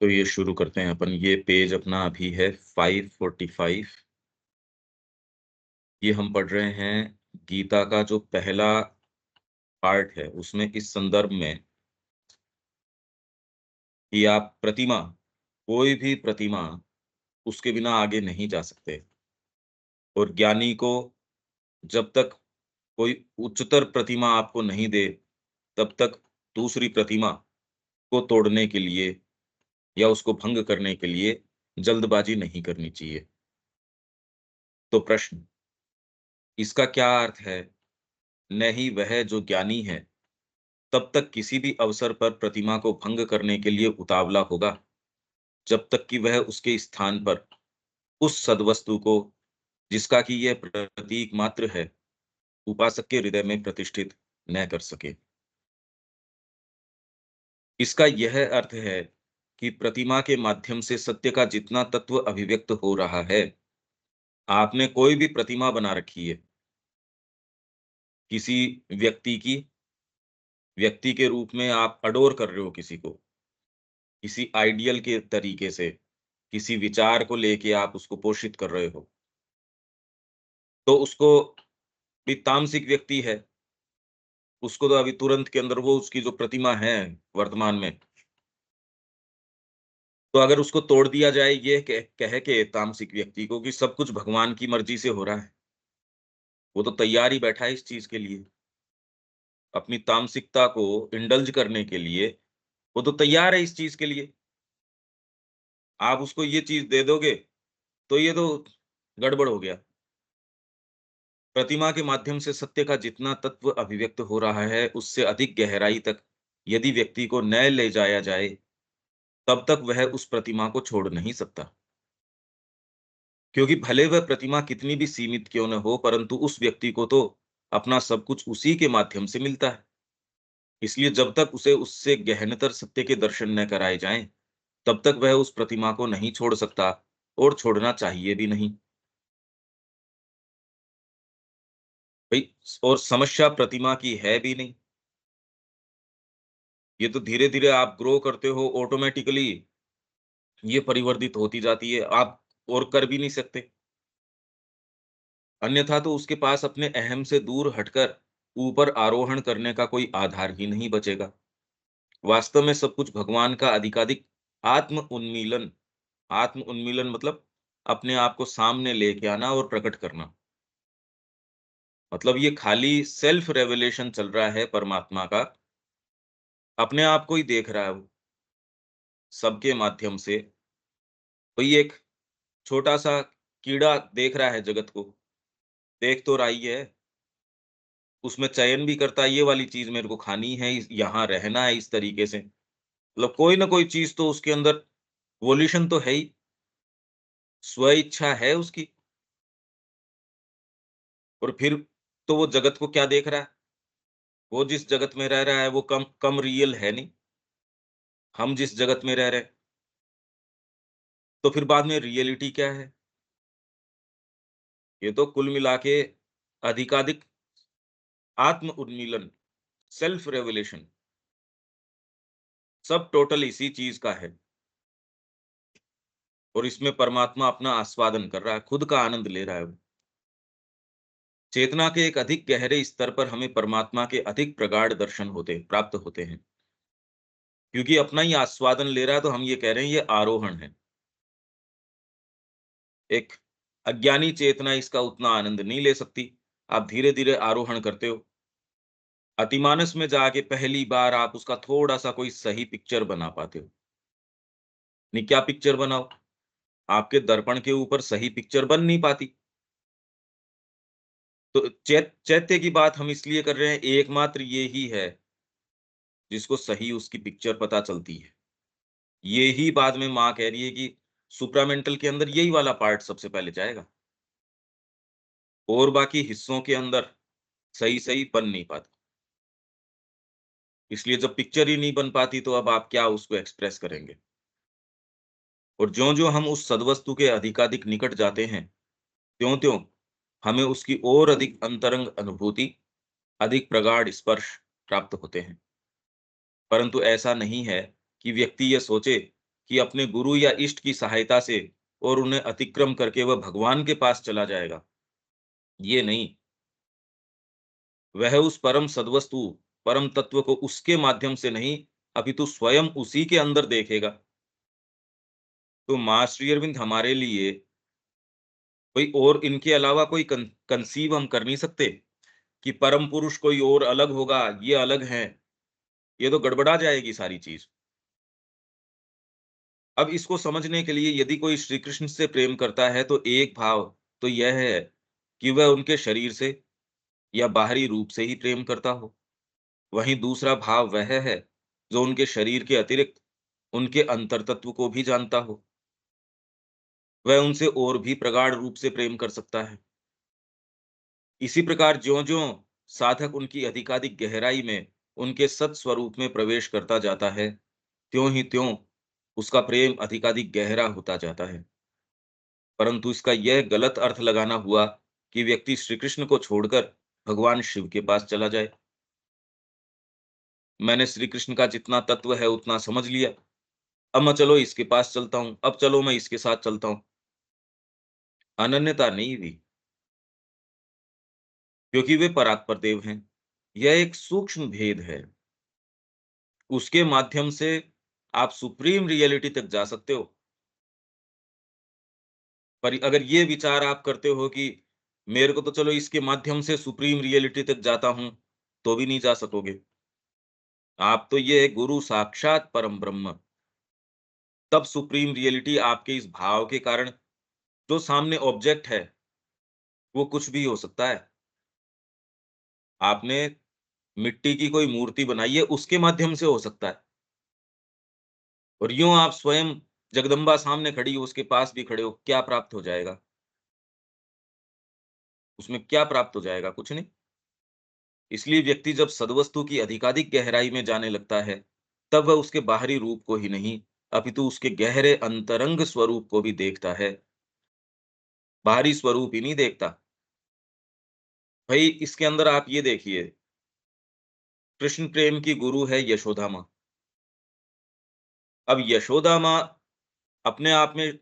तो ये शुरू करते हैं अपन। ये पेज अपना अभी है 545। ये हम पढ़ रहे हैं गीता का जो पहला पार्ट है, उसमें इस संदर्भ में कि आप प्रतिमा, कोई भी प्रतिमा, उसके बिना आगे नहीं जा सकते। और ज्ञानी को जब तक कोई उच्चतर प्रतिमा आपको नहीं दे, तब तक दूसरी प्रतिमा को तोड़ने के लिए या उसको भंग करने के लिए जल्दबाजी नहीं करनी चाहिए। तो प्रश्न, इसका क्या अर्थ है? नहीं, वह जो ज्ञानी है तब तक किसी भी अवसर पर प्रतिमा को भंग करने के लिए उतावला होगा, जब तक कि वह उसके स्थान पर उस सद्वस्तु को, जिसका कि यह प्रतीक मात्र है, उपासक के हृदय में प्रतिष्ठित न कर सके। इसका यह अर्थ है कि प्रतिमा के माध्यम से सत्य का जितना तत्व अभिव्यक्त हो रहा है, आपने कोई भी प्रतिमा बना रखी है किसी व्यक्ति की, व्यक्ति के रूप में आप अडोर कर रहे हो किसी को, किसी आइडियल के तरीके से, किसी विचार को लेके आप उसको पोषित कर रहे हो, तो उसको भी तामसिक व्यक्ति है, उसको तो अभी तुरंत के अंदर वो उसकी जो प्रतिमा है वर्तमान में, तो अगर उसको तोड़ दिया जाए ये कह के तामसिक व्यक्ति को कि सब कुछ भगवान की मर्जी से हो रहा है, वो तो तैयार ही बैठा है इस चीज के लिए, अपनी तामसिकता को इंडल्ज करने के लिए वो तो तैयार है इस चीज के लिए। आप उसको ये चीज दे दोगे तो ये तो गड़बड़ हो गया। प्रतिमा के माध्यम से सत्य का जितना तत्व अभिव्यक्त हो रहा है, उससे अधिक गहराई तक यदि व्यक्ति को न ले जाया जाए, तब तक वह उस प्रतिमा को छोड़ नहीं सकता। क्योंकि भले वह प्रतिमा कितनी भी सीमित क्यों न हो, परंतु उस व्यक्ति को तो अपना सब कुछ उसी के माध्यम से मिलता है। इसलिए जब तक उसे उससे गहनतर सत्य के दर्शन न कराए जाएं, तब तक वह उस प्रतिमा को नहीं छोड़ सकता, और छोड़ना चाहिए भी नहीं। भाई, और समस्या प्रतिमा की है भी नहीं। ये तो धीरे-धीरे आप ग्रो करते हो, ऑटोमैटिकली ये परिवर्तित होती जाती है, आप और कर भी नहीं सकते। अन्यथा तो उसके पास अपने अहम से दूर हटकर ऊपर आरोहण करने का कोई आधार ही नहीं बचेगा। वास्तव में सब कुछ भगवान का अधिकाधिक आत्म उन्मीलन, आत्म उन्मीलन मतलब अपने आप को सामने लेके आना और प्रकट करना। मतलब ये खाली सेल्फ रेवलेशन चल रहा है परमात्मा का, अपने आप को ही देख रहा है वो, सबके माध्यम से। कोई एक छोटा-सा कीड़ा देख रहा है जगत को, देख तो रहा ही है, उसमें चयन भी करता है, ये वाली चीज़ मेरे को खानी है, इस यहाँ रहना है इस तरीके से। मतलब कोई ना कोई चीज़ तो उसके अंदर वोल्यूशन तो है ही, स्व इच्छा है उसकी। और फिर तो वो जगत को क्या देख रहा है? वो जिस जगत में रह रहा है वो कम कम रियल है नहीं, हम जिस जगत में रह रहे हैं। तो फिर बाद में रियलिटी क्या है? ये तो कुल मिला के अधिकाधिक आत्म उन्मीलन, सेल्फ रेवलेशन, सब टोटल इसी चीज़ का है। और इसमें परमात्मा अपना आस्वादन कर रहा है, खुद का आनंद ले रहा है वो। चेतना के एक अधिक गहरे स्तर पर हमें परमात्मा के अधिक प्रगाढ़ दर्शन प्राप्त होते हैं। क्योंकि अपना ही आस्वादन ले रहा है, तो हम ये कह रहे हैं ये आरोहण है। एक अज्ञानी चेतना इसका उतना आनंद नहीं ले सकती। आप धीरे-धीरे आरोहण करते हो। अतिमानस में जाके पहली बार आप उसका थोड़ा-सा कोई सही पिक्चर बना पाते हो। नहीं, क्या पिक्चर बनाओ? आपके दर्पण के ऊपर सही पिक्चर बन नहीं पाती। तो चैत्य की बात हम इसलिए कर रहे हैं, एकमात्र ये ही है जिसको सही उसकी पिक्चर पता चलती है। ये ही बाद में माँ कह रही है कि सुप्रामेंटल के अंदर यही वाला पार्ट सबसे पहले जाएगा, और बाकी हिस्सों के अंदर सही-सही बन नहीं पाता। इसलिए जब पिक्चर ही नहीं बन पाती, तो अब आप क्या उसको एक्सप्रेस करेंगे? और ज्यों-ज्यों हम उस सद्वस्तु के अधिकाधिक निकट जाते हैं, त्यों-त्यों हमें उसकी और अधिक अंतरंग अनुभूति, अधिक प्रगाढ़ स्पर्श प्राप्त होते हैं। परंतु ऐसा नहीं है कि व्यक्ति ये सोचे कि अपने गुरु या इष्ट की सहायता से और उन्हें अतिक्रम करके वह भगवान के पास चला जाएगा। ये नहीं, वह उस परम सद्वस्तु, परम तत्व को उसके माध्यम से नहीं, अपितु स्वयं उसी के अंदर देखेगा। तो माँ श्री अरविंद हमारे लिए कोई और इनके अलावा कोई कंसीव हम कर नहीं सकते कि परम पुरुष कोई और अलग होगा, ये अलग हैं। ये तो गड़बड़ा जाएगी सारी चीज। अब इसको समझने के लिए यदि कोई श्री कृष्ण से प्रेम करता है तो एक भाव तो यह है कि वह उनके शरीर से या बाहरी रूप से ही प्रेम करता हो। वहीं दूसरा भाव वह है जो उनके शरीर के अतिरिक्त उनके अंतर्तत्व को भी जानता हो। वह उनसे और भी प्रगाढ़ रूप से प्रेम कर सकता है। इसी प्रकार ज्यों-ज्यों साधक उनकी अधिकाधिक गहराई में उनके सत स्वरूप में प्रवेश करता जाता है, त्यों ही त्यों उसका प्रेम अधिकाधिक गहरा होता जाता है। परंतु इसका यह गलत अर्थ लगाना हुआ कि व्यक्ति श्री कृष्ण को छोड़कर भगवान शिव के पास चला जाए। मैंने श्री कृष्ण का जितना तत्व है उतना समझ लिया, अब मैं चलो इसके पास चलता हूँ, अब चलो मैं इसके साथ चलता हूँ। अनन्यता नहीं हुई, क्योंकि वे परात्पर देव हैं। यह एक सूक्ष्म भेद है। उसके माध्यम से आप सुप्रीम रियलिटी तक जा सकते हो। पर अगर ये विचार आप करते हो कि मेरे को तो चलो इसके माध्यम से सुप्रीम रियलिटी तक जाता हूं, तो भी नहीं जा सकोगे। आप तो ये है गुरु साक्षात परम ब्रह्म, तब सुप्रीम रियलिटी आपके इस भाव के कारण जो सामने ऑब्जेक्ट है वो कुछ भी हो सकता है। आपने मिट्टी की कोई मूर्ति बनाई है, उसके माध्यम से हो सकता है। और यूं आप स्वयं जगदम्बा सामने खड़ी हो, उसके पास भी खड़े हो, क्या प्राप्त हो जाएगा? उसमें क्या प्राप्त हो जाएगा? कुछ नहीं। इसलिए व्यक्ति जब सद्वस्तु की अधिकाधिक गहराई में जाने लगता है, तब वह उसके बाहरी रूप को ही नहीं, अपितु उसके गहरे अंतरंग स्वरूप को भी देखता है। बाहरी स्वरूप ही नहीं देखता। भाई इसके अंदर आप ये देखिए, कृष्ण प्रेम की गुरु है यशोदा माँ। अब यशोदा माँ अपने आप में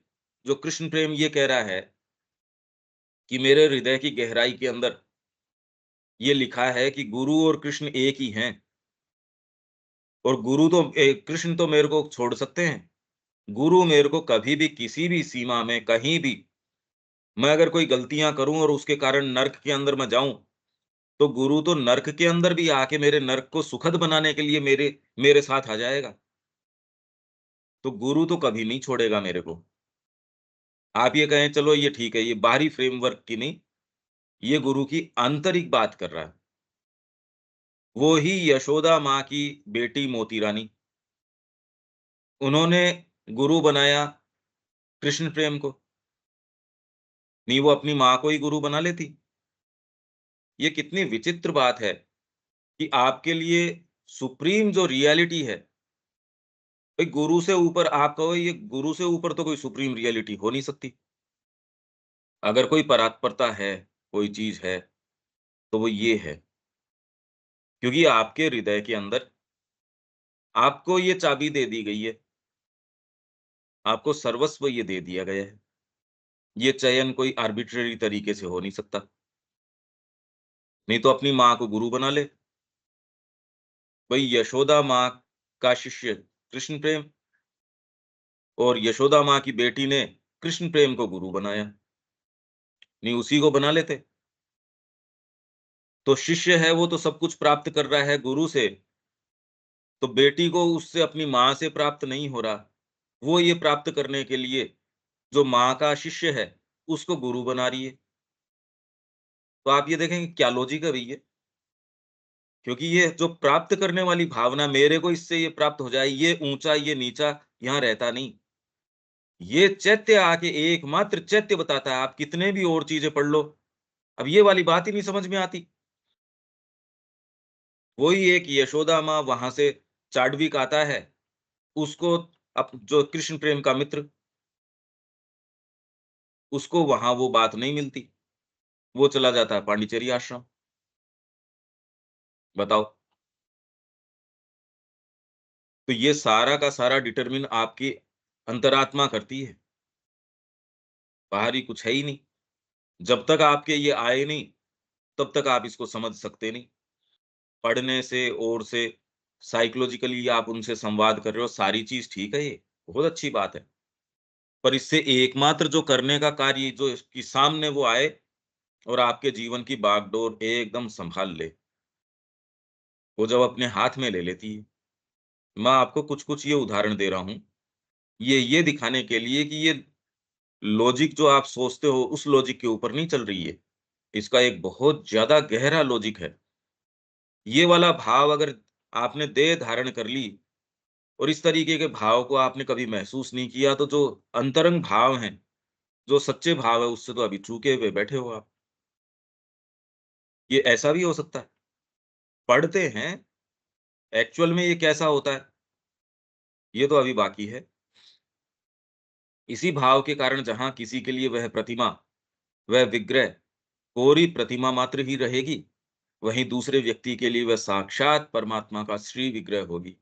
जो कृष्ण प्रेम ये कह रहा है कि मेरे हृदय की गहराई के अंदर ये लिखा है कि गुरु और कृष्ण एक ही हैं, और गुरु तो कृष्ण तो मेरे को छोड़ सकते हैं। गुरु मेरे को कभी भी किसी भी सीमा में कहीं भी मैं अगर कोई गलतियां करूं और उसके कारण नर्क के अंदर मैं जाऊं, तो गुरु तो नर्क के अंदर भी आके मेरे नर्क को सुखद बनाने के लिए मेरे मेरे साथ आ जाएगा। तो गुरु तो कभी नहीं छोड़ेगा मेरे को। आप ये कहें चलो ये ठीक है, ये बाहरी फ्रेमवर्क की नहीं, ये गुरु की आंतरिक बात कर रहा है। वो ही यशोदा माँ की बेटी मोती रानी, उन्होंने गुरु बनाया कृष्ण प्रेम को। नहीं वो अपनी माँ को ही गुरु बना लेती? ये कितनी विचित्र बात है कि आपके लिए सुप्रीम जो रियलिटी है, भाई गुरु से ऊपर आप कहो, ये गुरु से ऊपर तो कोई सुप्रीम रियलिटी हो नहीं सकती। अगर कोई परात्परता है, कोई चीज है, तो वो ये है, क्योंकि आपके हृदय के अंदर आपको ये चाबी दे दी गई है, आपको सर्वस्व ये दे दिया गया है। ये चयन कोई आर्बिट्रेरी तरीके से हो नहीं सकता। नहीं तो अपनी माँ को गुरु बना ले। भाई यशोदा माँ का शिष्य कृष्ण प्रेम, और यशोदा माँ की बेटी ने कृष्ण प्रेम को गुरु बनाया। नहीं उसी को बना लेते। तो शिष्य है वो तो सब कुछ प्राप्त कर रहा है गुरु से, तो बेटी को उससे अपनी माँ से प्राप्त नहीं हो रहा। वो ये प्राप्त करने के लिए जो माँ का शिष्य है, उसको गुरु बना रही है। तो आप ये देखेंगे क्या लॉजिक है भई ये? क्योंकि ये जो प्राप्त करने वाली भावना, मेरे को इससे ये प्राप्त हो जाए, ये ऊँचा, ये नीचा, यहाँ रहता नहीं। ये चैत्य आके एकमात्र चैत्य बताता है, आप कितने भी और चीज़ें पढ़ लो, अब ये वाली बात ही नहीं समझ में आती। वही एक यशोदा माँ वहाँ से चार्वाक आता है, उसको जो कृष्ण प्रेम का मित्र, उसको वहाँ वो बात नहीं मिलती। वो चला जाता है पांडिचेरी आश्रम। बताओ। तो ये सारा का सारा डिटरमिन आपकी अंतरात्मा करती है, बाहरी कुछ है ही नहीं। जब तक आपके ये आए नहीं, तब तक आप इसको समझ सकते नहीं। पढ़ने से और से साइकोलॉजिकली आप उनसे संवाद कर रहे हो, सारी चीज़ ठीक है ये, बहुत अच्छी बात है। पर इससे एकमात्र जो करने का कार्य जो कि सामने वो आए और आपके जीवन की बागडोर एकदम सँभाल ले, वो जब अपने हाथ में ले लेती है। मैं आपको कुछ-कुछ ये उदाहरण दे रहा हूँ, ये दिखाने के लिए कि ये लॉजिक जो आप सोचते हो, उस लॉजिक के ऊपर नहीं चल रही है। इसका एक बहुत ज़्यादा गहरा लॉजिक है। ये वाला भाव अगर आपने देह धारण कर ली और इस तरीके के भाव को आपने कभी महसूस नहीं किया, तो जो अंतरंग भाव हैं, जो सच्चे भाव है, उससे तो अभी चूके हुए बैठे हो आप। ये ऐसा भी हो सकता है। पढ़ते हैं, एक्चुअल में ये कैसा होता है, ये तो अभी बाकी है। इसी भाव के कारण जहाँ किसी के लिए वह प्रतिमा, वह विग्रह कोरी प्रतिमा मात्र ही रहेगी, वहीं दूसरे व्यक्ति के लिए वह साक्षात परमात्मा का श्री विग्रह होगी।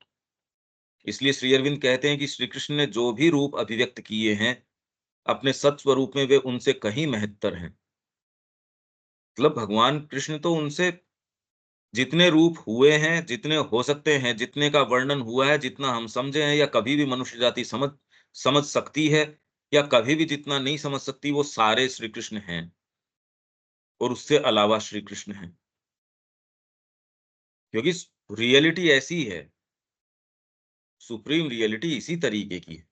इसलिए श्री अरविंद कहते हैं कि श्री कृष्ण ने जो भी रूप अभिव्यक्त किए हैं, अपने सत्स्वरूप में वे उनसे कहीं महत्तर हैं। मतलब भगवान कृष्ण तो उनसे जितने रूप हुए हैं, जितने हो सकते हैं, जितने का वर्णन हुआ है, जितना हम समझे हैं या कभी भी मनुष्य जाति समझ समझ सकती है या कभी भी जितना नहीं समझ सकती, वो सारे श्री कृष्ण हैं और उससे अलावा श्री कृष्ण हैं। क्योंकि रियलिटी ऐसी है, सुप्रीम रियलिटी इसी तरीके की है।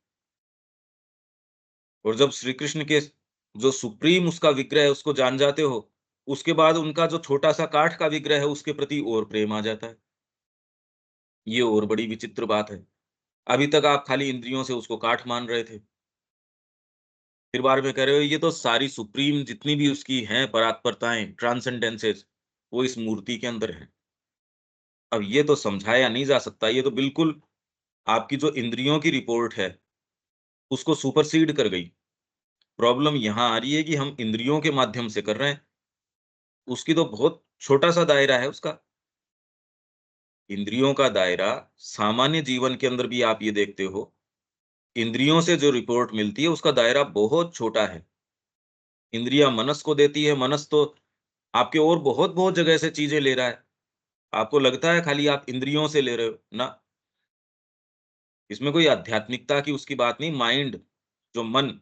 और जब श्री कृष्ण के जो सुप्रीम उसका विग्रह है, उसको जान जाते हो, उसके बाद उनका जो छोटा-सा काठ का विग्रह है, उसके प्रति और प्रेम आ जाता है। ये और बड़ी विचित्र बात है। अभी तक आप खाली इंद्रियों से उसको काठ मान रहे थे। फिर बाद में कह रहे हो ये तो सारी सुप्रीम जितनी भी उसकी हैं परात्परताएँ, ट्रांसेंडेंसेस, वो इस मूर्ति के अंदर हैं। अब ये तो समझाया नहीं जा सकता, ये तो बिल्कुल आपकी जो इंद्रियों की रिपोर्ट है, उसको सुपरसीड कर गई। प्रॉब्लम यहाँ आ रही है कि हम इंद्रियों के माध्यम से कर रहे हैं, उसकी तो बहुत छोटा-सा दायरा है उसका। इंद्रियों का दायरा सामान्य जीवन के अंदर भी आप ये देखते हो, इंद्रियों से जो रिपोर्ट मिलती है उसका दायरा बहुत छोटा है। इंद्रियाँ मनस को देती है, मनस तो आपके और बहुत-बहुत जगह से चीज़ें ले रहा है। आपको लगता है खाली आप इंद्रियों से ले रहे हो, ना, इसमें कोई आध्यात्मिकता की उसकी बात नहीं, माइंड जो मन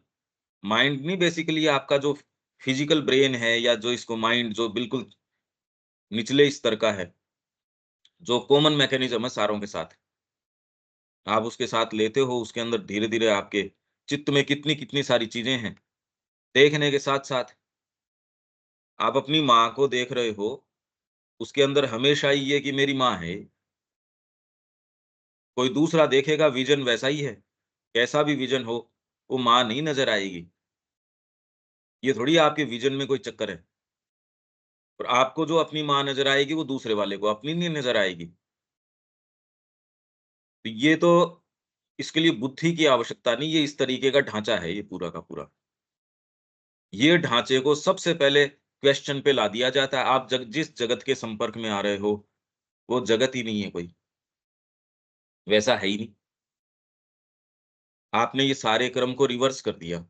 माइंड नहीं बेसिकली आपका जो फिजिकल ब्रेन है या जो इसको माइंड जो बिल्कुल निचले स्तर का है, जो कॉमन मैकेनिज़्म है सारों के साथ। आप उसके साथ लेते हो, उसके अंदर धीरे-धीरे आपके चित्त में कितनी-कितनी सारी चीज़ें हैं। देखने के साथ-साथ आप अपनी माँ को देख रहे हो, उसके अंदर हमेशा ये कि मेरी माँ है। कोई दूसरा देखेगा विज़न वैसा ही है। कैसा भी विज़न हो, वो माँ नहीं नज़र आएगी। ये थोड़ी आपके विज़न में कोई चक्कर है। और आपको जो अपनी माँ नज़र आएगी, वो दूसरे वाले को अपनी नहीं नज़र आएगी। तो ये तो इसके लिए बुद्धि की आवश्यकता नहीं, ये इस तरीके का ढाँचा है ये पूरा का पूरा। ये ढाँचे को सबसे पहले क्वेश्चन पे ला दिया जाता है। आप जिस जगत के संपर्क में आ रहे हो, वो जगत ही नहीं है कोई, वैसा है ही नहीं। आपने ये सारे क्रम को रिवर्स कर दिया।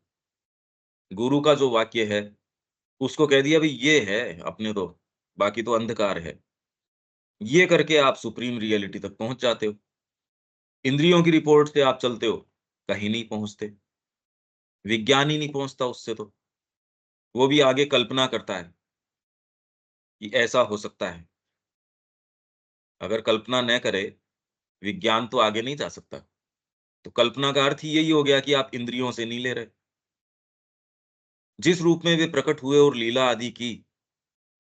गुरु का जो वाक्य है, उसको कह दिया भई ये है अपने तो, बाकी तो अंधकार है। ये करके आप सुप्रीम रियलिटी तक पहुँच जाते हो। इंद्रियों की रिपोर्ट से आप चलते हो, कहीं नहीं पहुँचते। विज्ञान ही नहीं पहुँचता उससे तो। वो भी आगे कल्पना करता है कि ऐसा हो सकता है। अगर कल्पना न करे, विज्ञान तो आगे नहीं जा सकता। तो कल्पना का अर्थ ही यही हो गया कि आप इंद्रियों से नहीं ले रहे। जिस रूप में वे प्रकट हुए और लीला आदि की,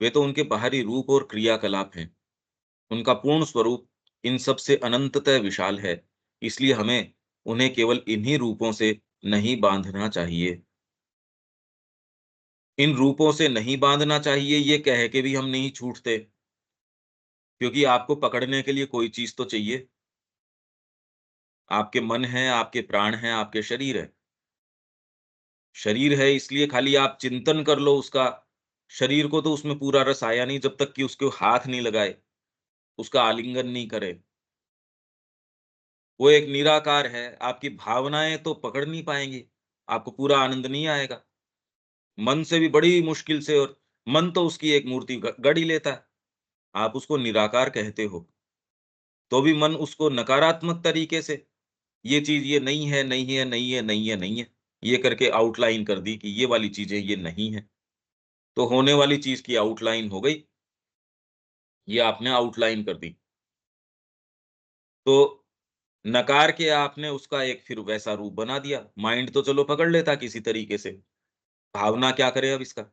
वे तो उनके बाहरी रूप और क्रियाकलाप हैं। उनका पूर्ण स्वरूप इन सब से अनंततः विशाल है। इसलिए हमें उन्हें केवल इन्हीं रूपों से नहीं बांधना चाहिए। इन रूपों से नहीं बांधना चाहिए, ये कह के भी हम नहीं छूटते, क्योंकि आपको पकड़ने के लिए कोई चीज़ तो चाहिए। आपके मन है, आपके प्राण हैं, आपके शरीर है। शरीर है इसलिए खाली आप चिंतन कर लो उसका, शरीर को तो उसमें पूरा रस आया नहीं जब तक कि उसको हाथ नहीं लगाए, उसका आलिंगन नहीं करे, वो एक निराकार है, आपकी भावनाएँ तो पकड़ नहीं पाएँगी, आपको पूरा आनंद नहीं आएगा। मन से भी बड़ी मुश्किल से, और मन तो उसकी एक मूर्ति गढ़ ही लेता है। आप उसको निराकार कहते हो, तो भी मन उसको नकारात्मक तरीके से ये चीज़ ये नहीं है, नहीं है, नहीं है, नहीं है, नहीं है, ये करके आउटलाइन कर दी कि ये वाली चीज़ें ये नहीं है। तो होने वाली चीज़ की आउटलाइन हो गई, ये आपने आउटलाइन कर दी। तो नकार के आपने उसका एक फिर वैसा रूप बना दिया। माइंड तो चलो पकड़ लेता किसी तरीके से, भावना क्या करे अब इसका?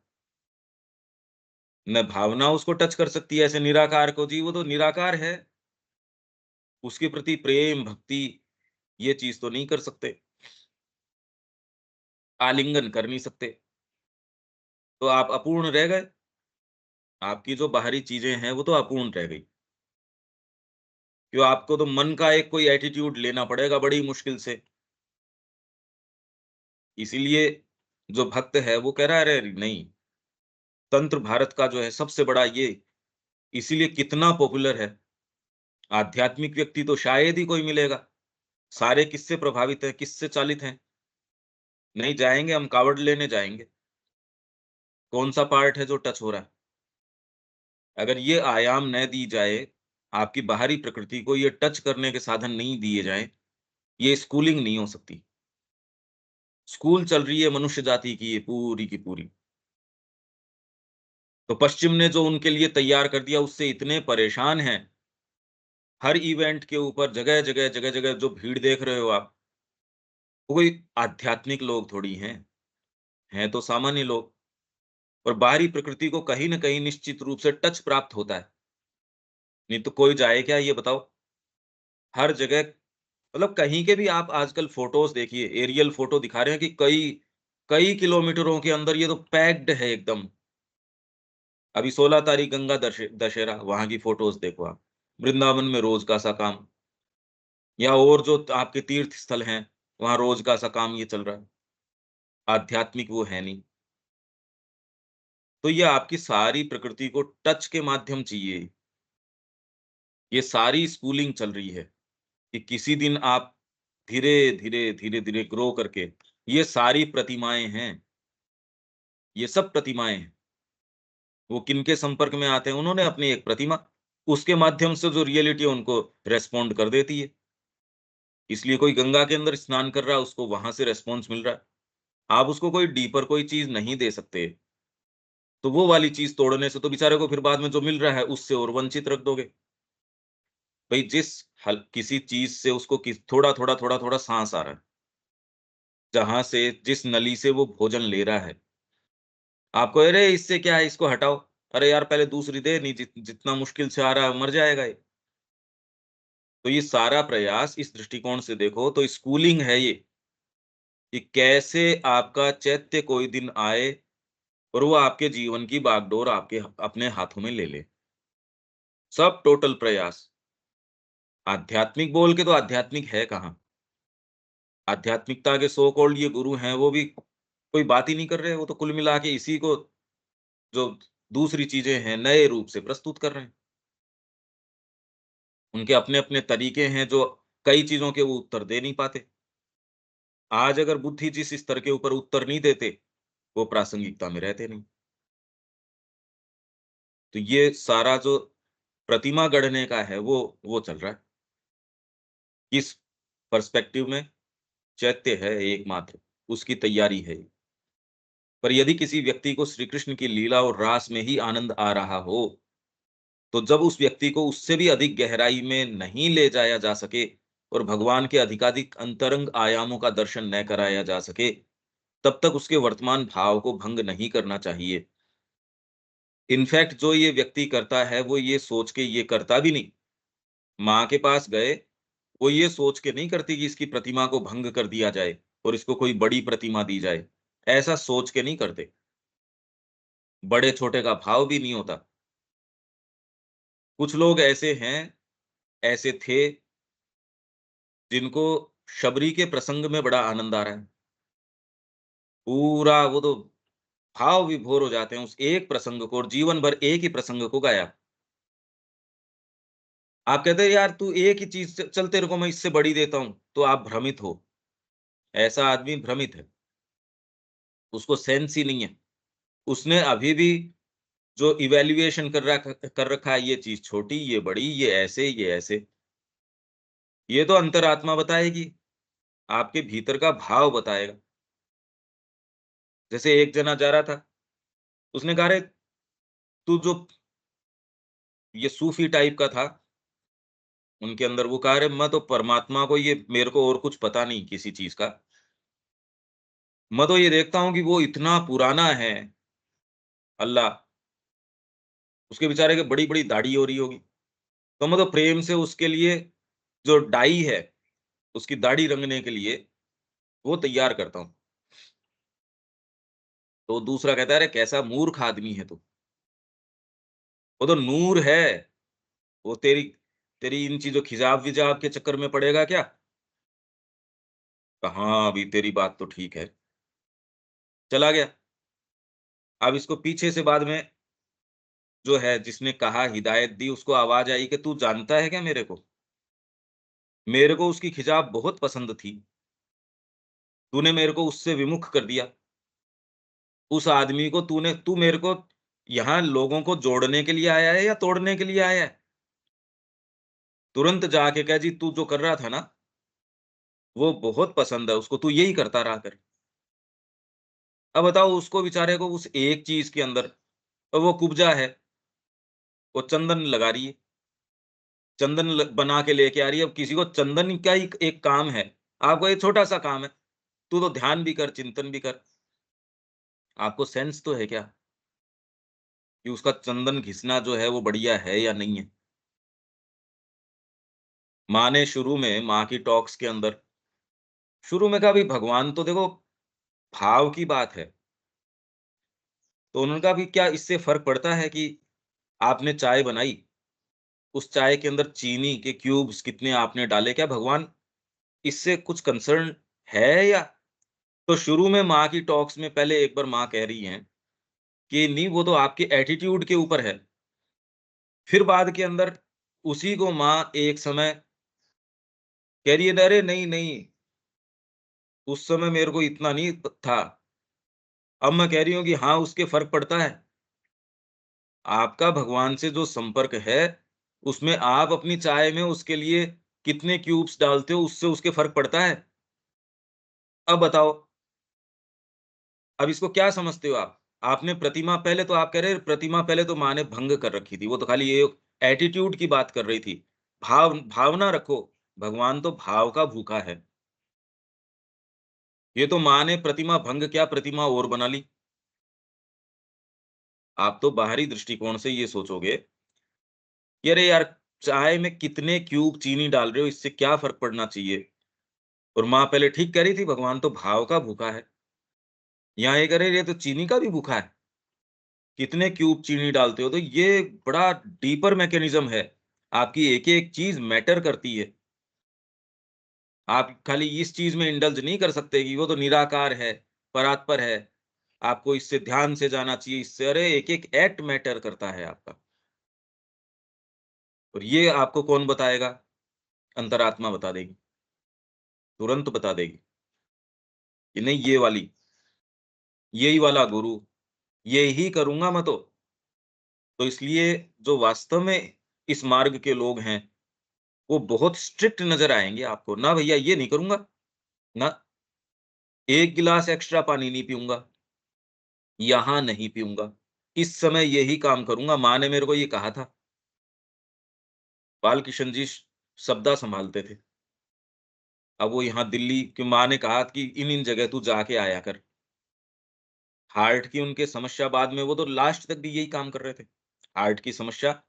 न भावना उसको टच कर सकती है ऐसे निराकार को, जी वो तो निराकार है, उसके प्रति प्रेम, भक्ति ये चीज़ तो नहीं कर सकते, आलिंगन कर नहीं सकते, तो आप अपूर्ण रह गए। आपकी जो बाहरी चीज़ें हैं वो तो अपूर्ण रह गई। क्यों, आपको तो मन का एक कोई एटीट्यूड लेना पड़ेगा बड़ी मुश्किल से। इसीलिए जो भक्त है वो कह रहा है अरे नहीं, तंत्र भारत का जो है सबसे बड़ा ये, इसीलिए कितना पॉपुलर है। आध्यात्मिक व्यक्ति तो शायद ही कोई मिलेगा। सारे किससे प्रभावित हैं, किससे चालित हैं? नहीं जाएँगे, हम कावड़ लेने जाएँगे। कौन-सा पार्ट है जो टच हो रहा है? अगर ये आयाम न दी जाए, आपकी बाहरी प्रकृति को ये टच करने के साधन नहीं दिए जाएँ, ये स्कूलिंग नहीं हो सकती। स्कूल चल रही है मनुष्य जाति की ये पूरी की पूरी। तो पश्चिम ने जो उनके लिए तैयार कर दिया उससे इतने परेशान हैं। हर इवेंट के ऊपर जगह-जगह, जगह-जगह जो भीड़ देख रहे हो आप, वो कोई आध्यात्मिक लोग थोड़ी हैं तो सामान्य लोग। और बाहरी प्रकृति को कहीं न कहीं निश्चित रूप से टच प्राप्त होता है। नहीं तो कोई जाए क्या ये बताओ? हर जगह मतलब कहीं के भी आप आजकल फ़ोटोज़ देखिए, एरियल फ़ोटो दिखा रहे हैं कि कई कई किलोमीटरों के अंदर ये तो पैक्ड है एकदम। अभी 16 तारीख गंगा दशहरा, वहाँ की फ़ोटोज़ देखो आप। वृंदावन में रोज़ का सा काम, या और जो आपके तीर्थ स्थल हैं, वहाँ रोज़ का सा काम ये चल रहा है। आध्यात्मिक वो है नहीं। तो ये आपकी सारी प्रकृति को टच के माध्यम चाहिए। ये सारी स्कूलिंग चल रही है कि किसी दिन आप धीरे-धीरे, धीरे-धीरे ग्रो करके, ये सारी प्रतिमाएँ हैं, ये सब प्रतिमाएँ हैं। वो किनके संपर्क में आते हैं? उन्होंने अपनी एक प्रतिमा, उसके माध्यम से जो रियलिटी है उनको रिस्पॉन्ड कर देती है। इसलिए कोई गंगा के अंदर स्नान कर रहा है, उसको वहाँ से रिस्पॉन्स मिल रहा है। आप उसको कोई डीपर कोई चीज़ नहीं दे सकते। तो वो वाली चीज़ तोड़ने से तो बेचारे को फिर बाद में जो मिल रहा है, उससे और वंचित रख दोगे। भई जिस हल किसी चीज़ से उसको थोड़ा-थोड़ा, थोड़ा-थोड़ा साँस आ रहा है, जहाँ से जिस नली से वो भोजन ले रहा है, आपको अरे इससे क्या है, इसको हटाओ। अरे यार पहले दूसरी दे, नहीं जितना मुश्किल से आ रहा है मर जाएगा ये। तो ये सारा प्रयास इस दृष्टिकोण से देखो तो स्कूलिंग है ये, कि कैसे आपका चैत्य कोई दिन आए और वो आपके जीवन की बागडोर आपके अपने हाथों में ले ले। सब टोटल प्रयास। आध्यात्मिक बोल के तो आध्यात्मिक है कहाँ? आध्यात्मिकता के सो कॉल्ड ये गुरु हैं, वो भी कोई बात ही नहीं कर रहे हैं, वो तो कुल मिला के इसी को जो दूसरी चीज़ें हैं, नए रूप से प्रस्तुत कर रहे हैं। उनके अपने-अपने तरीके हैं जो कई चीज़ों के वो उत्तर दे नहीं पाते। आज अगर बुद्धि जिस स्तर के ऊपर उत्तर नहीं देते, वो प्रासंगिकता में रहते नहीं। तो ये सारा जो प्रतिमा गढ़ने का है, वो चल रहा है। इस पर्सपेक्टिव में चैत्य है एकमात्र, उसकी तैयारी है। पर यदि किसी व्यक्ति को श्री कृष्ण की लीला और रास में ही आनंद आ रहा हो, तो जब उस व्यक्ति को उससे भी अधिक गहराई में नहीं ले जाया जा सके और भगवान के अधिकाधिक अंतरंग आयामों का दर्शन न कराया जा सके, तब तक उसके वर्तमान भाव को भंग नहीं करना चाहिए। इनफैक्ट जो ये व्यक्ति करता है, वो ये सोच के ये करता भी नहीं। माँ के पास गए, वो ये सोच के नहीं करती कि इसकी प्रतिमा को भंग कर दिया जाए और इसको कोई बड़ी प्रतिमा दी जाए। ऐसा सोच के नहीं करते। बड़े-छोटे का भाव भी नहीं होता। कुछ लोग ऐसे हैं, ऐसे थे, जिनको शबरी के प्रसंग में बड़ा आनंद आ रहा है। पूरा वो तो भाव विभोर हो जाते हैं उस एक प्रसंग को, और जीवन भर एक ही प्रसंग को गाया। आप कहते हैं यार तू एक ही चीज़ चल तेरे को मैं इससे बड़ी देता हूँ, तो आप भ्रमित हो। ऐसा आदमी भ्रमित है, उसको सेंस ही नहीं है। उसने अभी भी जो इवैल्यूएशन कर रखा है, ये चीज़ छोटी, ये बड़ी, ये ऐसे, ये तो अंतरात्मा बताएगी, आपके भीतर का भाव बताएगा। जैसे एक जना जा रहा था, उसने कहा, "अरे! तू जो" ये सूफ़ी टाइप का था, उनके अंदर वो कहा, "अरे! मैं तो परमात्मा को ये मेरे को और कुछ पता नहीं किसी चीज़ का। मैं तो ये देखता हूँ कि वो इतना पुराना है, अल्लाह, उसके बेचारे के बड़ी-बड़ी दाढ़ी हो रही होगी। तो मैं तो प्रेम से उसके लिए जो डाई है, उसकी दाढ़ी रंगने के लिए वो तैयार करता हूँ।" तो दूसरा कहता है, "अरे! कैसा मूर्ख आदमी है तू। वो तो नूर है, वो तेरी तेरी इन चीज़ों खिजाव-विजाव के चक्कर में पड़ेगा क्या?" कहा, "हाँ, अभी तेरी बात तो ठीक है।" चला गया। अब इसको पीछे से बाद में जो है जिसने कहा हिदायत दी उसको आवाज़ आई कि तू जानता है क्या मेरे को? मेरे को उसकी खिजाव बहुत पसंद थी। तूने मेरे को उससे विमुख कर दिया। उस आदमी को तू मेरे को यहाँ लोगों को जोड़ने के लिए आया है या तोड़ने के लिए आया है? तुरंत जाके कह जी तू जो कर रहा था ना, वो बहुत पसंद है उसको, तू यही करता रहा कर। अब बताओ उसको बेचारे को उस एक चीज़ के अंदर वो कुब्जा है, वो चंदन लगा रही है। चंदन बना के लेके आ रही है। अब किसी को चंदन का ही एक काम है, आपको ये छोटा-सा काम है, तू तो ध्यान भी कर, चिंतन भी कर। आपको सेंस तो है क्या कि उसका चंदन घिसना जो है वो बढ़िया है या नहीं है? माँ ने शुरू में माँ की टॉक्स के अंदर शुरू में कहा, "भई भगवान तो देखो भाव की बात है।" तो उन्होंने कहा, "अभी क्या इससे फ़र्क पड़ता है कि आपने चाय बनाई, उस चाय के अंदर चीनी के क्यूब्स कितने आपने डाले, क्या भगवान इससे कुछ कंसर्न है या?" तो शुरू में माँ की टॉक्स में पहले एक बार माँ कह रही हैं कि नहीं वो तो आपके एटीट्यूड के ऊपर है। फिर बाद के अंदर उसी को माँ एक समय कह रही है, "अरे नहीं, नहीं, उस समय मेरे को इतना नहीं था। अब मैं कह रही हूँ कि हाँ, उसके फ़र्क पड़ता है। आपका भगवान से जो संपर्क है, उसमें आप अपनी चाय में उसके लिए कितने क्यूब्स डालते हो, उससे उसके फ़र्क पड़ता है? अब बताओ, अब इसको क्या समझते हो आप? आपने प्रतिमा पहले तो आप कह रहे हैं प्रतिमा पहले तो माँ ने भंग कर रखी थी, वो तो खाली ये एटीट्यूड की बात कर रही थी। भावना रखो, भगवान तो भाव का भूखा है। ये तो माँ ने प्रतिमा भंग क्या प्रतिमा और बना ली। आप तो बाहरी दृष्टिकोण से ये सोचोगे कि अरे यार, चाय में कितने क्यूब चीनी डाल रहे हो, इससे क्या फ़र्क पड़ना चाहिए? और माँ पहले ठीक कह रही थी, भगवान तो भाव का भूखा है। यहाँ ये कह रहे, ये तो चीनी का भी भूखा है। कितने क्यूब चीनी डालते हो? तो ये बड़ा डीपर मैकेनिज़्म है। आपकी एक-एक चीज़ मैटर करती है। आप खाली इस चीज़ में इंडल्ज नहीं कर सकते कि वो तो निराकार है, परात्पर है। आपको इससे ध्यान से जाना चाहिए, इससे अरे एक-एक एक्ट मैटर करता है आपका। और ये आपको कौन बताएगा? अंतरात्मा बता देगी, तुरंत बता देगी कि नहीं ये वाली, यही वाला गुरु, ये ही करूँगा मैं तो। तो इसलिए जो वास्तव में इस मार्ग के लोग हैं, वो बहुत स्ट्रिक्ट नज़र आएँगे आपको। ना भैया ये नहीं करूँगा, ना 1 गिलास एक्स्ट्रा पानी नहीं पीऊँगा, यहाँ नहीं पीऊँगा। इस समय यही काम करूँगा, माँ ने मेरे को ये कहा था। बालकिशन जी सप्ताह सँभालते थे। अब वो यहाँ दिल्ली की माँ ने कहा कि इन-इन जगह तू जाके आया कर। हार्ट की उनके समस्या बाद में वो तो लास्ट तक भी यही काम कर रहे थे। हार्ट की समस्या,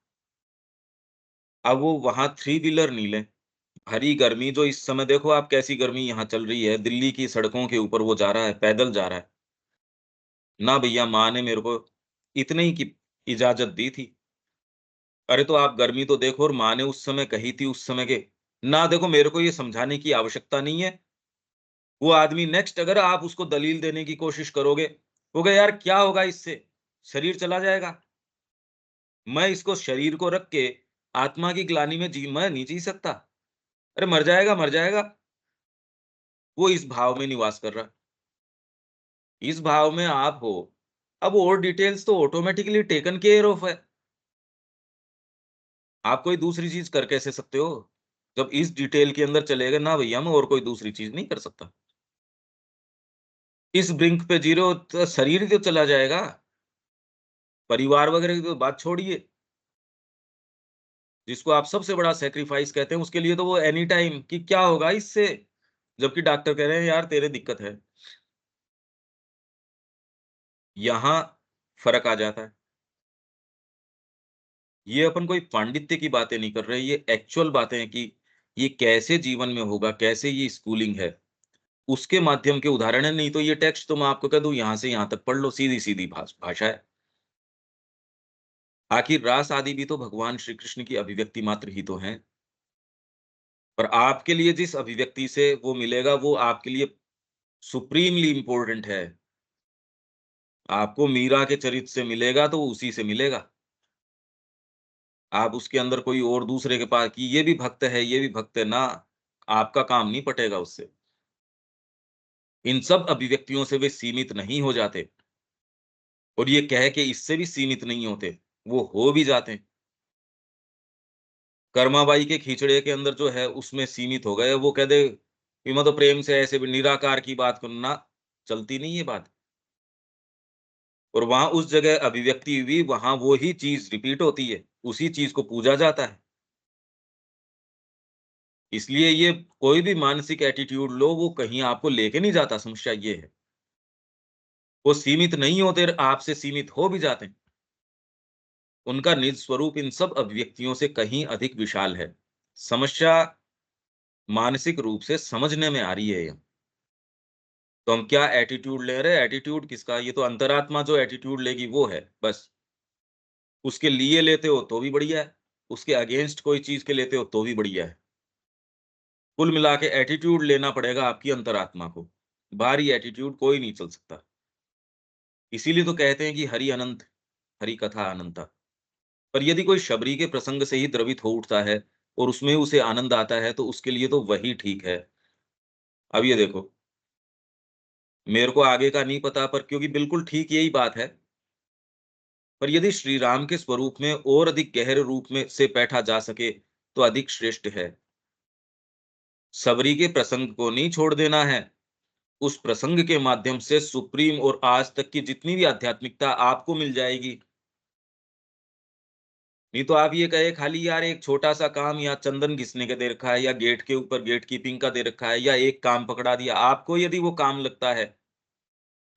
अब वो वहाँ थ्री व्हीलर नहीं लें। भरी गर्मी जो इस समय देखो आप कैसी गर्मी यहाँ चल रही है, दिल्ली की सड़कों के ऊपर वो जा रहा है, पैदल जा रहा है। ना भैया माँ ने मेरे को इतने ही की इजाज़त दी थी। अरे तो आप गर्मी तो देखो और माँ ने उस समय कही थी उस समय के ना देखो मेरे को ये समझाने की आवश्यकता नहीं है। वो आदमी नेक्स्ट अगर आप उसको दलील देने की कोशिश करोगे, कहोगे यार क्या होगा इससे? शरीर चला जाएगा। मैं इसको शरीर को रख के आत्मा की ग्लानि में मैं नहीं जी सकता। अरे मर जाएगा, मर जाएगा। वो इस भाव में निवास कर रहा है। इस भाव में आप हो। अब और डिटेल्स तो ऑटोमैटिकली टेकन केयर ऑफ है। आप कोई दूसरी चीज़ कर कैसे सकते हो? जब इस डिटेल के अंदर चले गए ना भैया मैं और कोई दूसरी चीज़ नहीं कर सकता। इस ब्रिंक पे जी रहे हो तो शरीर ही तो चला जाएगा। परिवार वगैरह की तो बात छोड़िए। जिसको आप सबसे बड़ा सैक्रिफाइस कहते हैं उसके लिए तो वो एनी टाइम कि क्या होगा इससे? जबकि डॉक्टर कह रहे हैं यार तेरे दिक्कत है। यहाँ फ़र्क आ जाता है। ये अपन कोई पांडित्य की बातें नहीं कर रहे, ये एक्चुअल बातें हैं कि ये कैसे जीवन में होगा, कैसे ये स्कूलिंग है, उसके माध्यम के उदाहरण है, नहीं तो ये टेक्स्ट तो मैं आपको कह दूँ यहाँ से यहाँ तक पढ़ लो, सीधी-सीधी भाषा है। आखिर रास आदि भी तो भगवान श्री कृष्ण की अभिव्यक्ति मात्र ही तो हैं। पर आपके लिए जिस अभिव्यक्ति से वो मिलेगा, वो आपके लिए सुप्रीमली इम्पोर्टेंट है। आपको मीरा के चरित्र से मिलेगा, तो वो उसी से मिलेगा। आप उसके अंदर कोई और दूसरे के पास कि ये भी भक्त है, ये भी भक्त है, ना, आपका काम नहीं पटेगा उससे। इन सब अभिव्यक्तियों से वे सीमित नहीं हो जाते और ये कह के इससे भी सीमित नहीं होते, वो हो भी जाते हैं। कर्माबाई के खींचड़े के अंदर जो है उसमें सीमित हो गए, वो कह दे कि मैं तो प्रेम से ऐसे भी निराकार की बात करूँ ना, चलती नहीं ये बात। और वहाँ उस जगह अभिव्यक्ति हुई, वहाँ वो ही चीज़ रिपीट होती है, उसी चीज़ को पूजा जाता है। इसलिए ये कोई भी मानसिक एटीट्यूड लो, वो कहीं आपको लेके नहीं जाता, समस्या ये है। वो सीमित नहीं होते और आपसे सीमित हो भी जाते हैं। उनका निज स्वरूप इन सब अभिव्यक्तियों से कहीं अधिक विशाल है। समस्या मानसिक रूप से समझने में आ रही है ये। तो हम क्या एटीट्यूड ले रहे हैं? एटीट्यूड किसका? ये तो अंतरात्मा जो एटीट्यूड लेगी वो है, बस। उसके लिए लेते हो तो भी बढ़िया है, उसके अगेंस्ट कोई चीज़ के लेते हो तो भी बढ़िया है। कुल मिला के एटीट्यूड लेना पड़ेगा आपकी अंतरात्मा को। बाहरी एटीट्यूड कोई नहीं चल सकता। इसीलिए तो कहते हैं कि हरि अनंत, हरि कथा अनंता। पर यदि कोई शबरी के प्रसंग से ही द्रवित हो उठता है और उसमें उसे आनंद आता है, तो उसके लिए तो वही ठीक है। अब ये देखो, मेरे को आगे का नहीं पता पर क्योंकि बिल्कुल ठीक यही बात है। पर यदि श्री राम के स्वरूप में और अधिक गहरे रूप में से बैठा जा सके, तो अधिक श्रेष्ठ है। सबरी के प्रसंग को नहीं छोड़ देना है। उस प्रसंग के माध्यम से सुप्रीम और आज तक की जितनी भी आध्यात्मिकता आपको मिल जाएगी। नहीं तो आप ये कहे खाली यार एक छोटा-सा काम या चंदन घिसने का दे रखा है या गेट के ऊपर गेट कीपिंग का दे रखा है या एक काम पकड़ा दिया। आपको यदि वो काम लगता है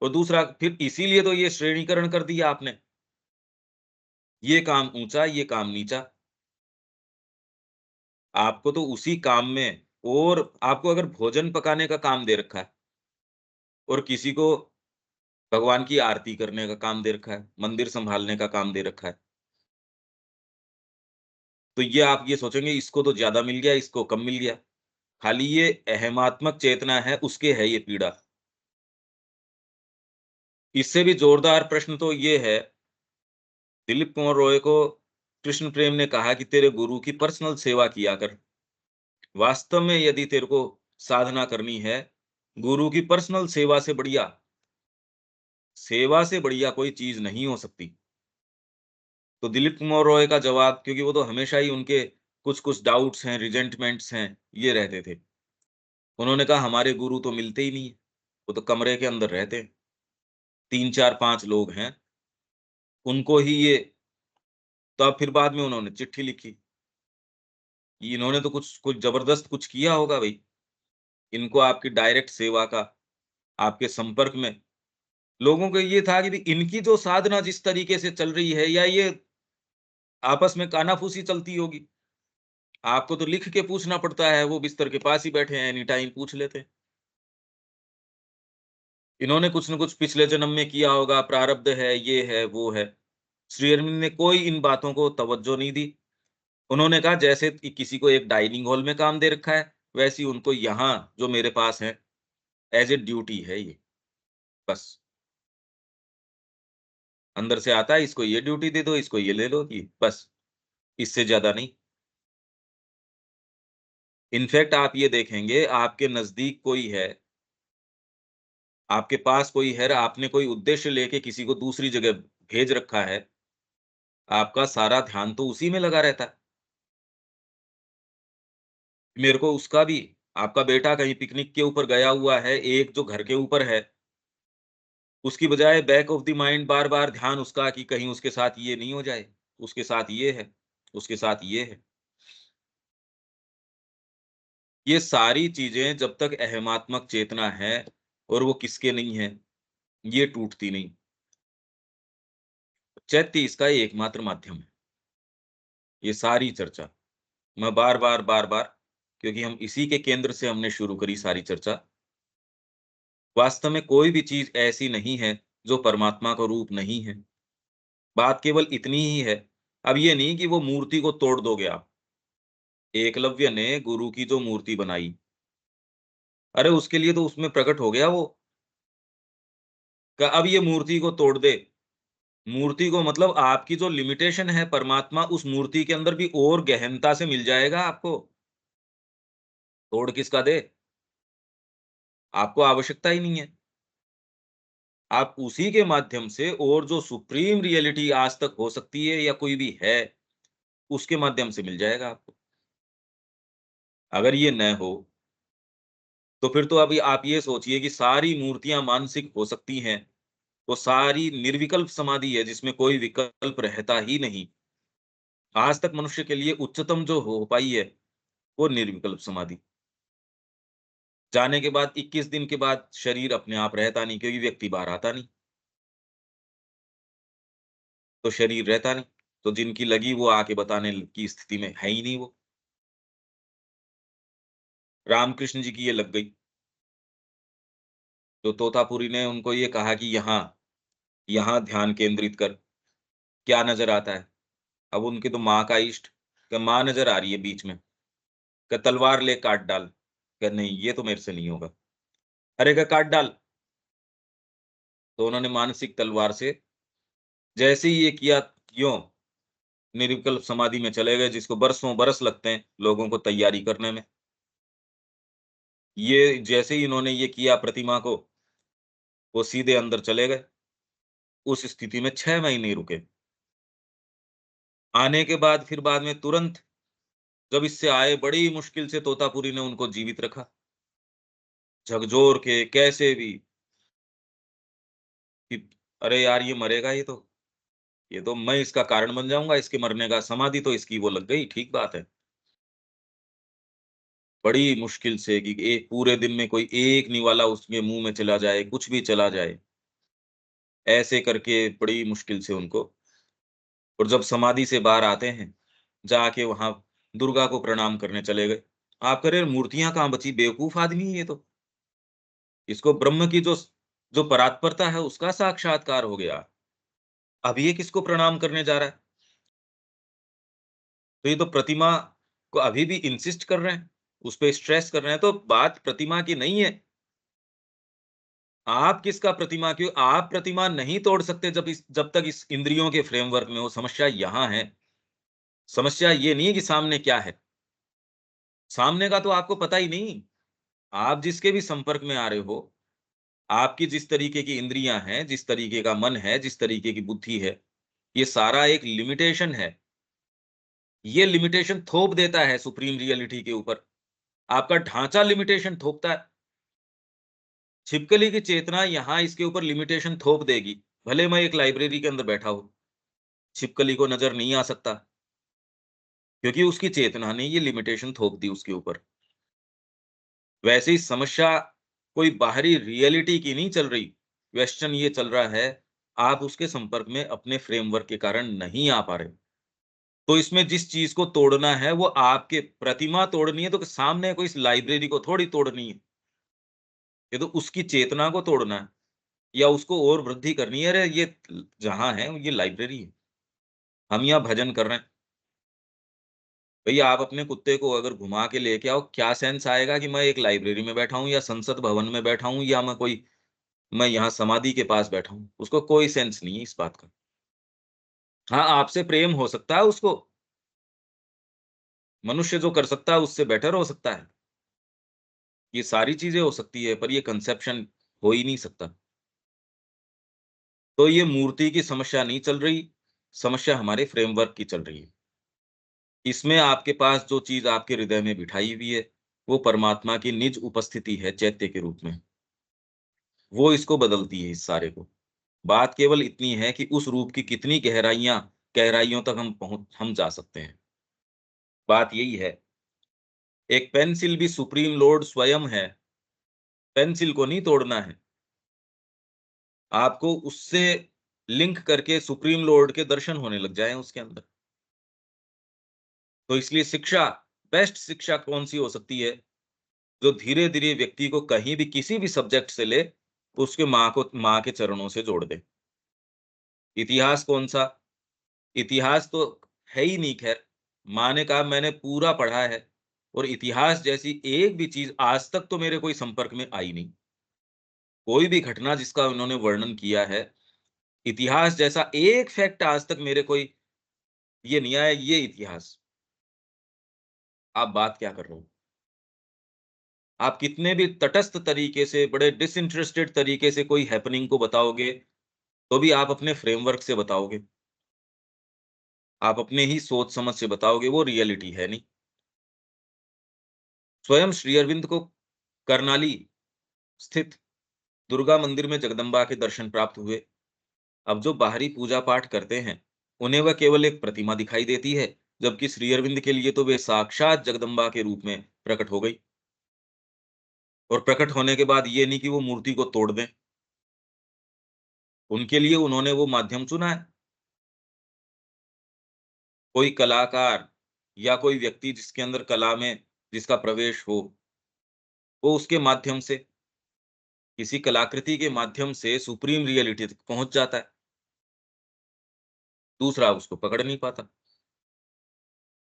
और दूसरा फिर इसीलिए तो ये श्रेणीकरण कर दिया आपने। ये काम ऊँचा, ये काम नीचा। आपको तो उसी काम में और आपको अगर भोजन पकाने का काम दे रखा है और किसी को भगवान की आरती करने का काम दे रखा है, मंदिर सँभालने का काम दे रखा है। तो ये आप ये सोचेंगे इसको तो ज़्यादा मिल गया, इसको कम मिल गया। खाली ये अहमात्मक चेतना है, उसके है ये पीड़ा। इससे भी जोरदार प्रश्न तो ये है, दिलीप कुमार रॉय को कृष्ण प्रेम ने कहा कि तेरे गुरु की पर्सनल सेवा किया कर। वास्तव में यदि तेरे को साधना करनी है, गुरु की पर्सनल सेवा से बढ़िया कोई चीज़ नहीं हो सकती। तो दिलीप कुमार रॉय का जवाब क्योंकि वो तो हमेशा ही उनके कुछ-कुछ डाउट्स हैं, रिजेंटमेंट्स हैं, ये रहते थे। उन्होंने कहा हमारे गुरु तो मिलते ही नहीं है, वो तो कमरे के अंदर रहते हैं। 3, 4, 5 लोग हैं, उनको ही ये तब फिर बाद में उन्होंने चिट्ठी लिखी। इन्होंने तो कुछ कुछ ज़बरदस्त कुछ किया होगा भई। इनको आपकी डायरेक्ट सेवा का, आपके संपर्क में लोगों को ये था कि भई इनकी जो साधना जिस तरीके से चल रही है या ये आपस में कानाफूसी चलती होगी। आपको तो लिख के पूछना पड़ता है, वो बिस्तर के पास ही बैठे हैं, एनी टाइम पूछ लेते हैं। इन्होंने कुछ न कुछ पिछले जन्म में किया होगा, प्रारब्ध है, ये है, वो है। श्री अरविंद ने कोई इन बातों को तवज्जो नहीं दी। उन्होंने कहा जैसे कि किसी को एक डाइनिंग हॉल में काम दे रखा है, वैसे ही उनको यहाँ जो मेरे पास है, एज़ ए ड्यूटी है ये, बस। अंदर से आता है, इसको ये ड्यूटी दे दो, इसको ये ले लो, ये बस, इससे ज़्यादा नहीं। इनफैक्ट आप ये देखेंगे, आपके नज़दीक कोई है, आपके पास कोई है, आपने कोई उद्देश्य लेके किसी को दूसरी जगह भेज रखा है, आपका सारा ध्यान तो उसी में लगा रहता है। मेरे को उसका भी, आपका बेटा कहीं पिकनिक के ऊपर गया हुआ है, एक जो घर के ऊपर है, उसकी बजाय बैक ऑफ द माइंड बार-बार ध्यान उसका कि कहीं उसके साथ ये नहीं हो जाए, उसके साथ ये है, उसके साथ ये है। ये सारी चीज़ें जब तक अहमात्मक चेतना है और वो किसके नहीं है, ये टूटती नहीं। चैत्य इसका एकमात्र माध्यम है, ये सारी चर्चा। मैं बार-बार, बार-बार, क्योंकि हम इसी के केंद्र से हमने शुरू करी सारी चर्चा। वास्तव में कोई भी चीज़ ऐसी नहीं है, जो परमात्मा का रूप नहीं है। बात केवल इतनी ही है। अब ये नहीं कि वो मूर्ति को तोड़ दोगे आप। एकलव्य ने गुरु की जो मूर्ति बनाई, अरे उसके लिए तो उसमें प्रकट हो गया वो, अब ये मूर्ति को तोड़ दे। मूर्ति को मतलब आपकी जो लिमिटेशन है, परमात्मा उस मूर्ति के अंदर भी और गहनता से मिल जाएगा आपको। तोड़ किसका दे? आपको आवश्यकता ही नहीं है। आप उसी के माध्यम से और जो सुप्रीम रियलिटी आज तक हो सकती है या कोई भी है, उसके माध्यम से मिल जाएगा आपको। अगर ये न हो, तो फिर तो अभी आप ये सोचिए कि सारी मूर्तियाँ मानसिक हो सकती हैं, वो सारी निर्विकल्प समाधि है जिसमें कोई विकल्प रहता ही नहीं। आज तक मनुष्य के लिए उच्चतम जो हो पाई है, वो निर्विकल्प समाधि। जाने के बाद 21 दिन के बाद शरीर अपने आप रहता नहीं, क्योंकि व्यक्ति बाहर आता नहीं, तो शरीर रहता नहीं। तो जिनकी लगी वो आके बताने की स्थिति में है ही नहीं वो। रामकृष्ण जी की ये लग गई, तो तोतापुरी ने उनको ये कहा कि यहाँ, यहाँ ध्यान केंद्रित कर, क्या नज़र आता है? अब उनकी तो माँ का इष्ट, कि माँ नज़र आ रही है बीच में, कि तलवार ले काट डाल, कि नहीं ये तो मेरे से नहीं होगा। अरे कि काट डाल, तो उन्होंने मानसिक तलवार से जैसे ही ये किया, यों निर्विकल्प समाधि में चले गए, जिसको बरसों बरस लगते हैं लोगों को तैयारी करने में। ये जैसे ही इन्होंने ये किया प्रतिमा को, वो सीधे अंदर चले गए। उस स्थिति में 6 महीने रुके। आने के बाद फिर बाद में तुरंत जब इससे आए, बड़ी मुश्किल से तोतापुरी ने उनको जीवित रखा। झकझोर के कैसे भी कि अरे यार ये मरेगा ये तो मैं इसका कारण बन जाऊँगा इसके मरने का, समाधि तो इसकी वो लग गई, ठीक बात है। बड़ी मुश्किल से कि एक पूरे दिन में कोई एक निवाला उसके मुँह में चला जाए, कुछ भी चला जाए, ऐसे करके बड़ी मुश्किल से उनको, और जब समाधि से बाहर आते हैं, जाके वहाँ दुर्गा को प्रणाम करने चले गए। आप कह रहे हैं मूर्तियाँ कहाँ बची, बेवकूफ आदमी है ये तो। इसको ब्रह्म की जो परात्परता है उसका साक्षात्कार हो गया। अब ये किसको प्रणाम करने जा रहा है? तो ये तो प्रतिमा को अभी भी इंसिस्ट कर रहे हैं, उस पे स्ट्रेस कर रहे हैं, तो बात प्रतिमा की नहीं है। आप किसका प्रतिमा क्यों, आप प्रतिमा नहीं तोड़ सकते जब तक इस इंद्रियों के फ्रेमवर्क में हो, समस्या यहाँ है। समस्या ये नहीं है कि सामने क्या है, सामने का तो आपको पता ही नहीं। आप जिसके भी संपर्क में आ रहे हो, आपकी जिस तरीके की इंद्रियाँ हैं, जिस तरीके का मन है, जिस तरीके की बुद्धि है, ये सारा एक लिमिटेशन है। ये लिमिटेशन थोप देता है सुप्रीम रियलिटी के ऊपर। आपका ढाँचा लिमिटेशन थोपता है। छिपकली की चेतना यहाँ इसके ऊपर लिमिटेशन थोप देगी। भले मैं एक लाइब्रेरी के अंदर बैठा हूँ, छिपकली को नज़र नहीं आ सकता, क्योंकि उसकी चेतना ने ये लिमिटेशन थोप दी उसके ऊपर। वैसे ही समस्या कोई बाहरी रियलिटी की नहीं चल रही। क्वेश्चन ये चल रहा है, आप उसके संपर्क में अपने फ्रेमवर्क के कारण नहीं आ पा रहे। तो इसमें जिस चीज़ को तोड़ना है, वो आपके प्रतिमा तोड़नी है, तो सामने कोई इस लाइब्रेरी को थोड़ी तोड़नी है। ये तो उसकी चेतना को तोड़ना है या उसको और वृद्धि करनी है। अरे ये जहाँ है, ये लाइब्रेरी है। हम यहाँ भजन कर रहे हैं। भैया आप अपने कुत्ते को अगर घुमा के लेके आओ, क्या सेंस आएगा कि मैं एक लाइब्रेरी में बैठा हूँ या संसद भवन में बैठा हूँ या मैं यहाँ समाधि के पास बैठा हूँ। उसको कोई सेंस नहीं है इस बात का। हाँ, आपसे प्रेम हो सकता है उसको, मनुष्य जो कर सकता है उससे बेटर हो सकता है। ये सारी चीजें हो सकती है, पर ये कंसेप्शन हो ही नहीं सकता। तो ये मूर्ति की समस्या नहीं चल रही, समस्या हमारे फ्रेमवर्क की चल रही है। इसमें आपके पास जो चीज़ आपके हृदय में बिठाई हुई है, वो परमात्मा की निज उपस्थिति है चैत्य के रूप में। वो इसको बदलती है इस सारे को। बात केवल इतनी है कि उस रूप की कितनी गहराइयों तक हम जा सकते हैं। बात यही है। एक पेंसिल भी सुप्रीम लॉर्ड स्वयं है, पेंसिल को नहीं तोड़ना है। आपको उससे लिंक करके सुप्रीम लॉर्ड के दर्शन होने लग जाएँ उसके अंदर। तो इसलिए शिक्षा, बेस्ट शिक्षा कौन-सी हो सकती है? जो धीरे-धीरे व्यक्ति को कहीं भी किसी भी सब्जेक्ट से ले, उसके माँ के चरणों से जोड़ दे। इतिहास कौन-सा? इतिहास तो है ही नहीं खैर। माँ ने कहा मैंने पूरा पढ़ा है और इतिहास जैसी एक भी चीज़ आज तक तो मेरे कोई संपर्क में आई नहीं। कोई भी घटना जिसका उन्होंने वर्णन किया है, इतिहास जैसा एक फैक्ट आज तक मेरे कोई ये नहीं आया, ये इतिहास। आप बात क्या कर रहे हो? आप कितने भी तटस्थ तरीके से, बड़े डिसइंटरेस्टेड तरीके से कोई हैपनिंग को बताओगे, तो भी आप अपने फ्रेमवर्क से बताओगे। आप अपने ही सोच समझ से बताओगे, वो रियलिटी है नहीं। स्वयं श्री अरविंद को करनाली स्थित दुर्गा मंदिर में जगदम्बा के दर्शन प्राप्त हुए। अब जो बाहरी पूजा पाठ करते हैं, उन्हें वह केवल एक प्रतिमा दिखाई देती है, जबकि श्री अरविंद के लिए तो वे साक्षात जगदम्बा के रूप में प्रकट हो गई। और प्रकट होने के बाद ये नहीं कि वो मूर्ति को तोड़ दें, उनके लिए उन्होंने वो माध्यम चुना है। कोई कलाकार या कोई व्यक्ति जिसके अंदर कला में जिसका प्रवेश हो, वो उसके माध्यम से, किसी कलाकृति के माध्यम से सुप्रीम रियलिटी तक पहुँच जाता है, दूसरा उसको पकड़ नहीं पाता।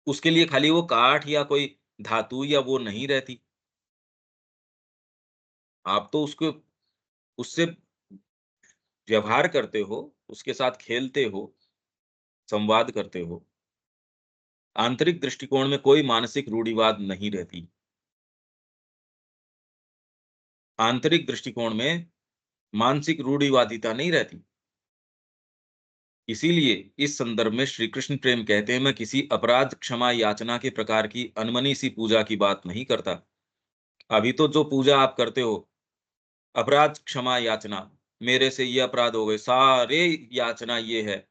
उसके लिए खाली वो काठ या कोई धातु या वो नहीं रहती। आप तो उसको उससे व्यवहार करते हो, उसके साथ खेलते हो, संवाद करते हो। आंतरिक दृष्टिकोण में कोई मानसिक रूढ़िवाद नहीं रहती। आंतरिक दृष्टिकोण में मानसिक रूढ़िवादिता नहीं रहती। इसीलिए इस संदर्भ में श्री कृष्ण प्रेम कहते हैं, मैं किसी अपराध क्षमा याचना के प्रकार की अनमनी सी पूजा की बात नहीं करता। अभी तो जो पूजा आप करते हो, अपराध क्षमा याचना, मेरे से ये अपराध हो गए, सारे याचना ये है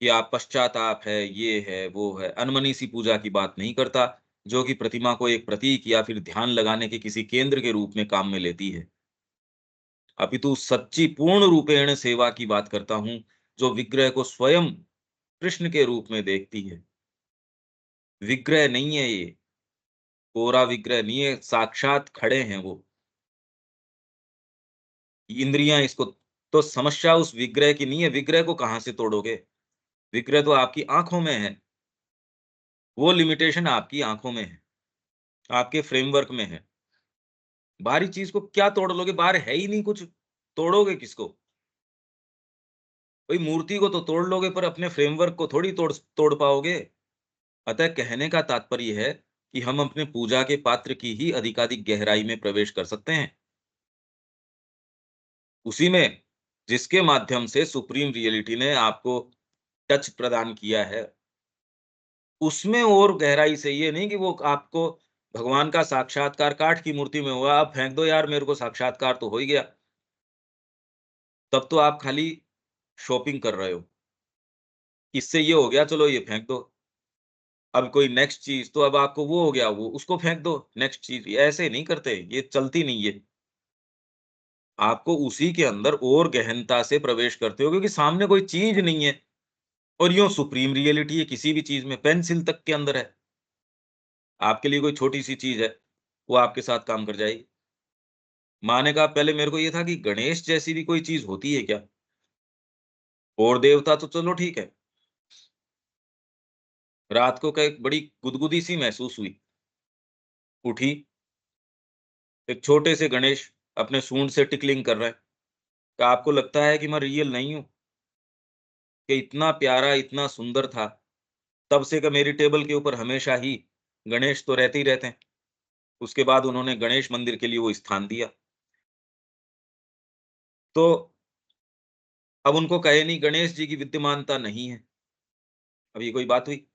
कि आप पश्चाताप है, ये है, वो है, अनमनी सी पूजा की बात नहीं करता, जो कि प्रतिमा को एक प्रतीक या फिर ध्यान लगाने के किसी केंद्र के रूप में काम में लेती है। अपितु सच्ची पूर्ण रूपेण सेवा की बात करता हूँ, जो विग्रह को स्वयं कृष्ण के रूप में देखती है। विग्रह नहीं है ये, कोरा विग्रह नहीं है, साक्षात खड़े हैं वो। इंद्रियाँ इसको, तो समस्या उस विग्रह की नहीं है, विग्रह को कहाँ से तोड़ोगे? विग्रह तो आपकी आँखों में है, वो लिमिटेशन आपकी आँखों में है, आपके फ्रेमवर्क में है। बाहरी चीज़ को क्या तोड़ लोगे? बाहर है ही नहीं कुछ, तोड़ोगे किसको? भई मूर्ति को तो तोड़ लोगे, पर अपने फ्रेमवर्क को थोड़ी तोड़ पाओगे। अतः कहने का तात्पर्य है कि हम अपने पूजा के पात्र की ही अधिकाधिक गहराई में प्रवेश कर सकते हैं। उसी में जिसके माध्यम से सुप्रीम रियलिटी ने आपको टच प्रदान किया है, उसमें और गहराई से, ये नहीं कि वो आपको भगवान का साक्षात्कार काठ की मूर्ति में हुआ, अब फेंक दो यार, मेरे को साक्षात्कार तो हो ही गया। तब तो आप खाली शॉपिंग कर रहे हो। इससे ये हो गया, चलो ये फेंक दो। अब कोई नेक्स्ट चीज़, तो अब आपको वो हो गया, वो उसको फेंक दो, नेक्स्ट चीज़। ऐसे नहीं करते, ये चलती नहीं है। आपको उसी के अंदर और गहनता से प्रवेश करते हो, क्योंकि सामने कोई चीज़ नहीं है और यूँ सुप्रीम रियलिटी है किसी भी चीज़ में, पेंसिल तक के अंदर है। आपके लिए कोई छोटी-सी चीज़ है, वो आपके साथ काम कर जाएगी। माँ ने कहा पहले मेरे को ये था कि गणेश जैसी भी कोई चीज़ होती है क्या? और देवता तो चलो ठीक है। रात को क्या एक बड़ी गुदगुदी सी महसूस हुई। उठी, एक छोटे से गणेश अपने सूंड से टिकलिंग कर रहे हैं। क्या आपको लगता है कि मैं रियल नहीं हूँ? कि इतना प्यारा, इतना सुंदर था। तब से का मेरी टेबल के ऊपर हमेशा ही गणेश तो रहते ही रहते हैं। उसके बाद उन्होंने गणेश मंदिर के लिए वो स्थान दिया। तो अब उनको कहे नहीं, गणेश जी की विद्यमानता नहीं है। अब ये कोई बात हुई?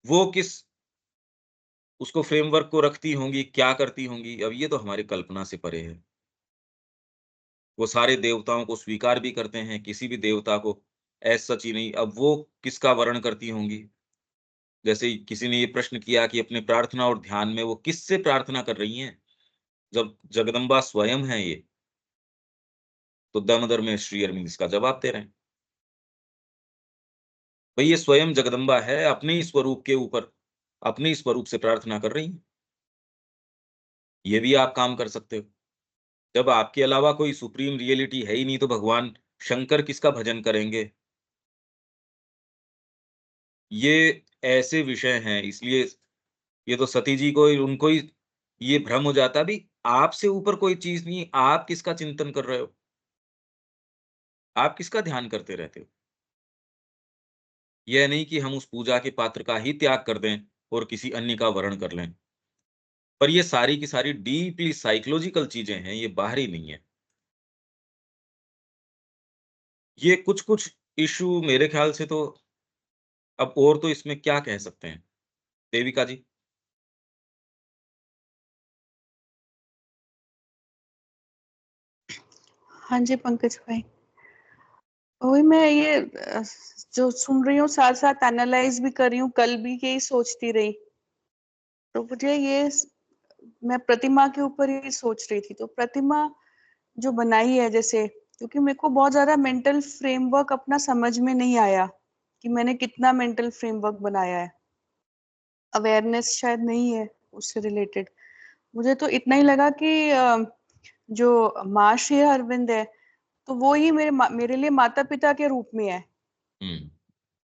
वो किस उसको फ्रेमवर्क को रखती होंगी, क्या करती होंगी, अब ये तो हमारी कल्पना से परे है। वो सारे देवताओं को स्वीकार भी करते हैं, किसी भी देवता को एज़ सच ही नहीं। अब वो किसका वर्ण करती होंगी? जैसे ही किसी ने ये प्रश्न किया कि अपने प्रार्थना और ध्यान में वो किससे प्रार्थना कर रही हैं? जब जगदम्बा स्वयं है ये, तो दामोदर में श्री अरविंद इसका जवाब दे रहे हैं। भई ये स्वयं जगदम्बा है, अपने ही स्वरूप के ऊपर, अपने ही स्वरूप से प्रार्थना कर रही हैं। ये भी आप काम कर सकते हो। जब आपके अलावा कोई सुप्रीम रियलिटी है ही नहीं, तो भगवान शंकर किसका भजन करेंगे? ये ऐसे विषय हैं, इसलिए ये तो सती जी को उनको ही ये भ्रम हो जाता भी, आपसे ऊपर कोई चीज़ नहीं, आप किसका चिंतन कर रहे हो? आप किसका ध्यान करते रहते हो? यह नहीं कि हम उस पूजा के पात्र का ही त्याग कर दें और किसी अन्य का वरण कर लें। पर ये सारी की सारी डीपली साइकोलॉजिकल चीज़ें हैं, ये बाहरी नहीं है। ये कुछ-कुछ इश्यू मेरे ख्याल से तो अब और तो इसमें क्या कह सकते हैं? देविका जी? हाँ जी, पंकज भाई। वही मैं ये जो सुन रही हूँ साथ-साथ एनालाइज़ भी कर रही हूँ, कल भी यही सोचती रही। तो मुझे मैं प्रतिमा के ऊपर ही सोच रही थी। तो प्रतिमा जो बनाई है जैसे, क्योंकि मेरे को बहुत ज़्यादा मेंटल फ्रेमवर्क अपना समझ में नहीं आया कि मैंने कितना मेंटल फ्रेमवर्क बनाया है। अवेयरनेस शायद नहीं है उससे रिलेटेड। मुझे तो इतना ही लगा कि जो माँ श्री अरविंद है, तो वो ही मेरे लिए माता-पिता के रूप में है। हुँ,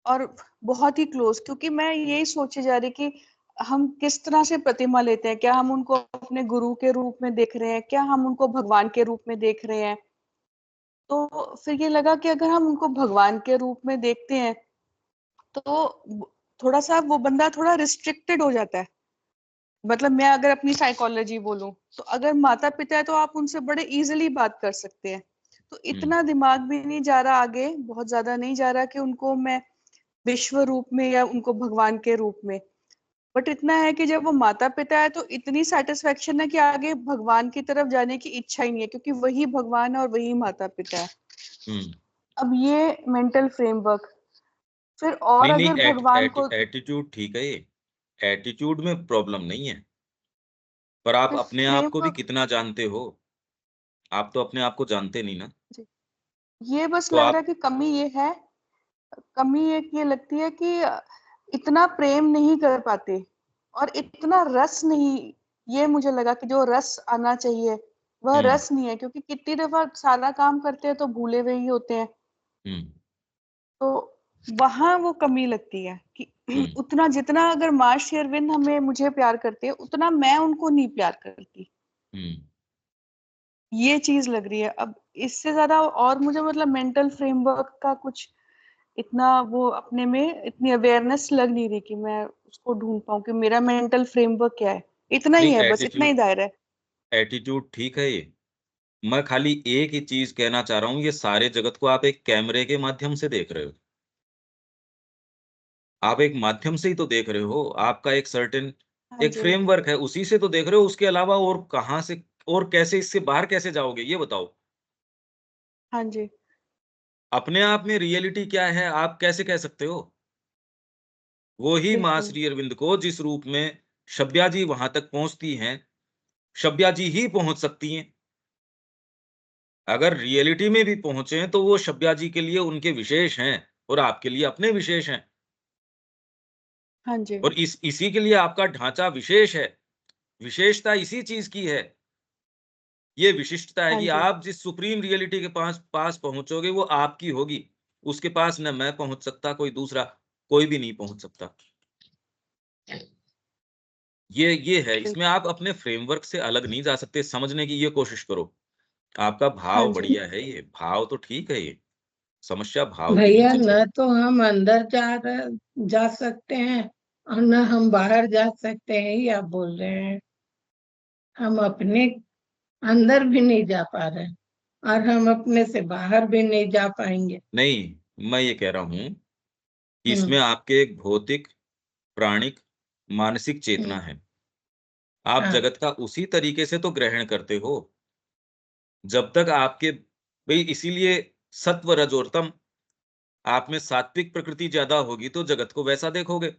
और बहुत ही क्लोज, क्योंकि मैं यही सोचे जा रही कि हम किस तरह से प्रतिमा लेते हैं। क्या हम उनको अपने गुरु के रूप में देख रहे हैं? क्या हम उनको भगवान के रूप में देख रहे हैं? तो फिर ये लगा कि अगर हम उनको भगवान के रूप में देखते हैं, तो थोड़ा-सा वो बंदा थोड़ा रिस्ट्रिक्टेड हो जाता है। मतलब मैं अगर अपनी साइकोलॉजी बोलूं, तो अगर माता पिता है तो आप उनसे बड़े इजीली बात कर सकते हैं। तो हुँ, इतना दिमाग भी नहीं जा रहा आगे, बहुत ज्यादा नहीं जा रहा कि उनको मैं विश्व रूप में या उनको भगवान के रूप में। बट इतना है कि जब वो माता पिता है तो इतनी सेटिस्फेक्शन है कि आगे भगवान की तरफ जाने की इच्छा ही नहीं है, क्योंकि वही भगवान है और वही माता पिता है। हुँ। अब ये मेंटल फ्रेमवर्क, फिर और नहीं, नहीं, अगर भगवान को, एटीट्यूड ठीक है ये, एटीट्यूड में प्रॉब्लम नहीं है, पर आप फिर अपने आप को भी फ्रेमवर्क, कितना जानते हो? आप तो अपने आप को जानते नहीं ना, ये बस तो लग रहा है आप कि कमी ये है, कमी एक ये लगती है कि इतना प्रेम नहीं कर पाते और इतना रस नहीं। ये मुझे लगा कि जो रस आना चाहिए वह हुँ, रस नहीं है, क्योंकि कितनी दफा सारा काम करते हैं तो भूले हुए ही होते हैं। हुँ, तो वहां वो कमी लगती है कि हुँ, उतना जितना अगर माँ श्री अरविंद हमें मुझे प्यार करते हैं, उतना मैं उनको नहीं प्यार करती। हुँ। ये चीज लग रही है अब। इससे ज्यादा और मुझे मतलब मेंटल फ्रेमवर्क का कुछ इतना वो अपने में इतनी अवेयरनेस लग नहीं रही कि मैं उसको ढूंढ पाऊं कि मेरा मेंटल फ्रेमवर्क क्या है। इतना ही नहीं, है, बस इतना एटीट्यूड ही दायरा है। एटीट्यूड ठीक है ये। मैं खाली एक ही चीज़ कहना चाह रहा हूँ, ये सारे जगत को आप एक कैमरे के माध्यम से देख रहे हो। आप एक माध्यम से ही तो देख रहे हो, आपका एक सर्टेन हाँ एक जी। फ्रेमवर्क है, उसी से तो देख रहे हो, उसके अलावा और कहाँ से और कैसे इससे बाहर कैसे जाओगे, ये बताओ? हाँ जी। अपने आप में रियलिटी क्या है, आप कैसे कह सकते हो? वो ही माँ बिल्कुल। श्री अरविंद को जिस रूप में शब्या जी वहाँ तक पहुँचती हैं, शब्या जी ही पहुँच सकती हैं। अगर रियलिटी में भी पहुँचे, तो वो शब्या जी के लिए उनके विशेष हैं और आपके लिए अपने विशेष हैं। हाँ जी। और इसी के लिए आपका ढाँचा विशेष है। विशेषता इसी चीज़ की है। ये विशिष्टता है हाँ कि जी। आप जिस सुप्रीम रियलिटी के पास पास पहुँचोगे, वो आपकी होगी। उसके पास न मैं पहुँच सकता, कोई दूसरा, कोई भी नहीं पहुँच सकता। ये है, इसमें बिल्कुल। आप अपने फ्रेमवर्क से अलग नहीं जा सकते, समझने की ये कोशिश करो। आपका हाँ भाव जी। बढ़िया है ये, भाव तो ठीक है ये, समस्या भाव की नहीं भैया चल न रही। तो हम अंदर जा सकते हैं और न हम बाहर जा सकते हैं, ये आप बोल रहे हैं। हम अपने अंदर भी नहीं जा पा रहे हैं और हम अपने से बाहर भी नहीं जा पाएंगे। नहीं, मैं ये कह रहा हूँ कि इसमें हम्म। आपके एक भौतिक, प्राणिक, मानसिक चेतना हम्म। है। आप हाँ। जगत का उसी तरीके से तो ग्रहण करते हो, जब तक आपके भई इसीलिए सत्व, रज और तम, आप में सात्विक प्रकृति ज़्यादा होगी तो जगत को वैसा देखोगे।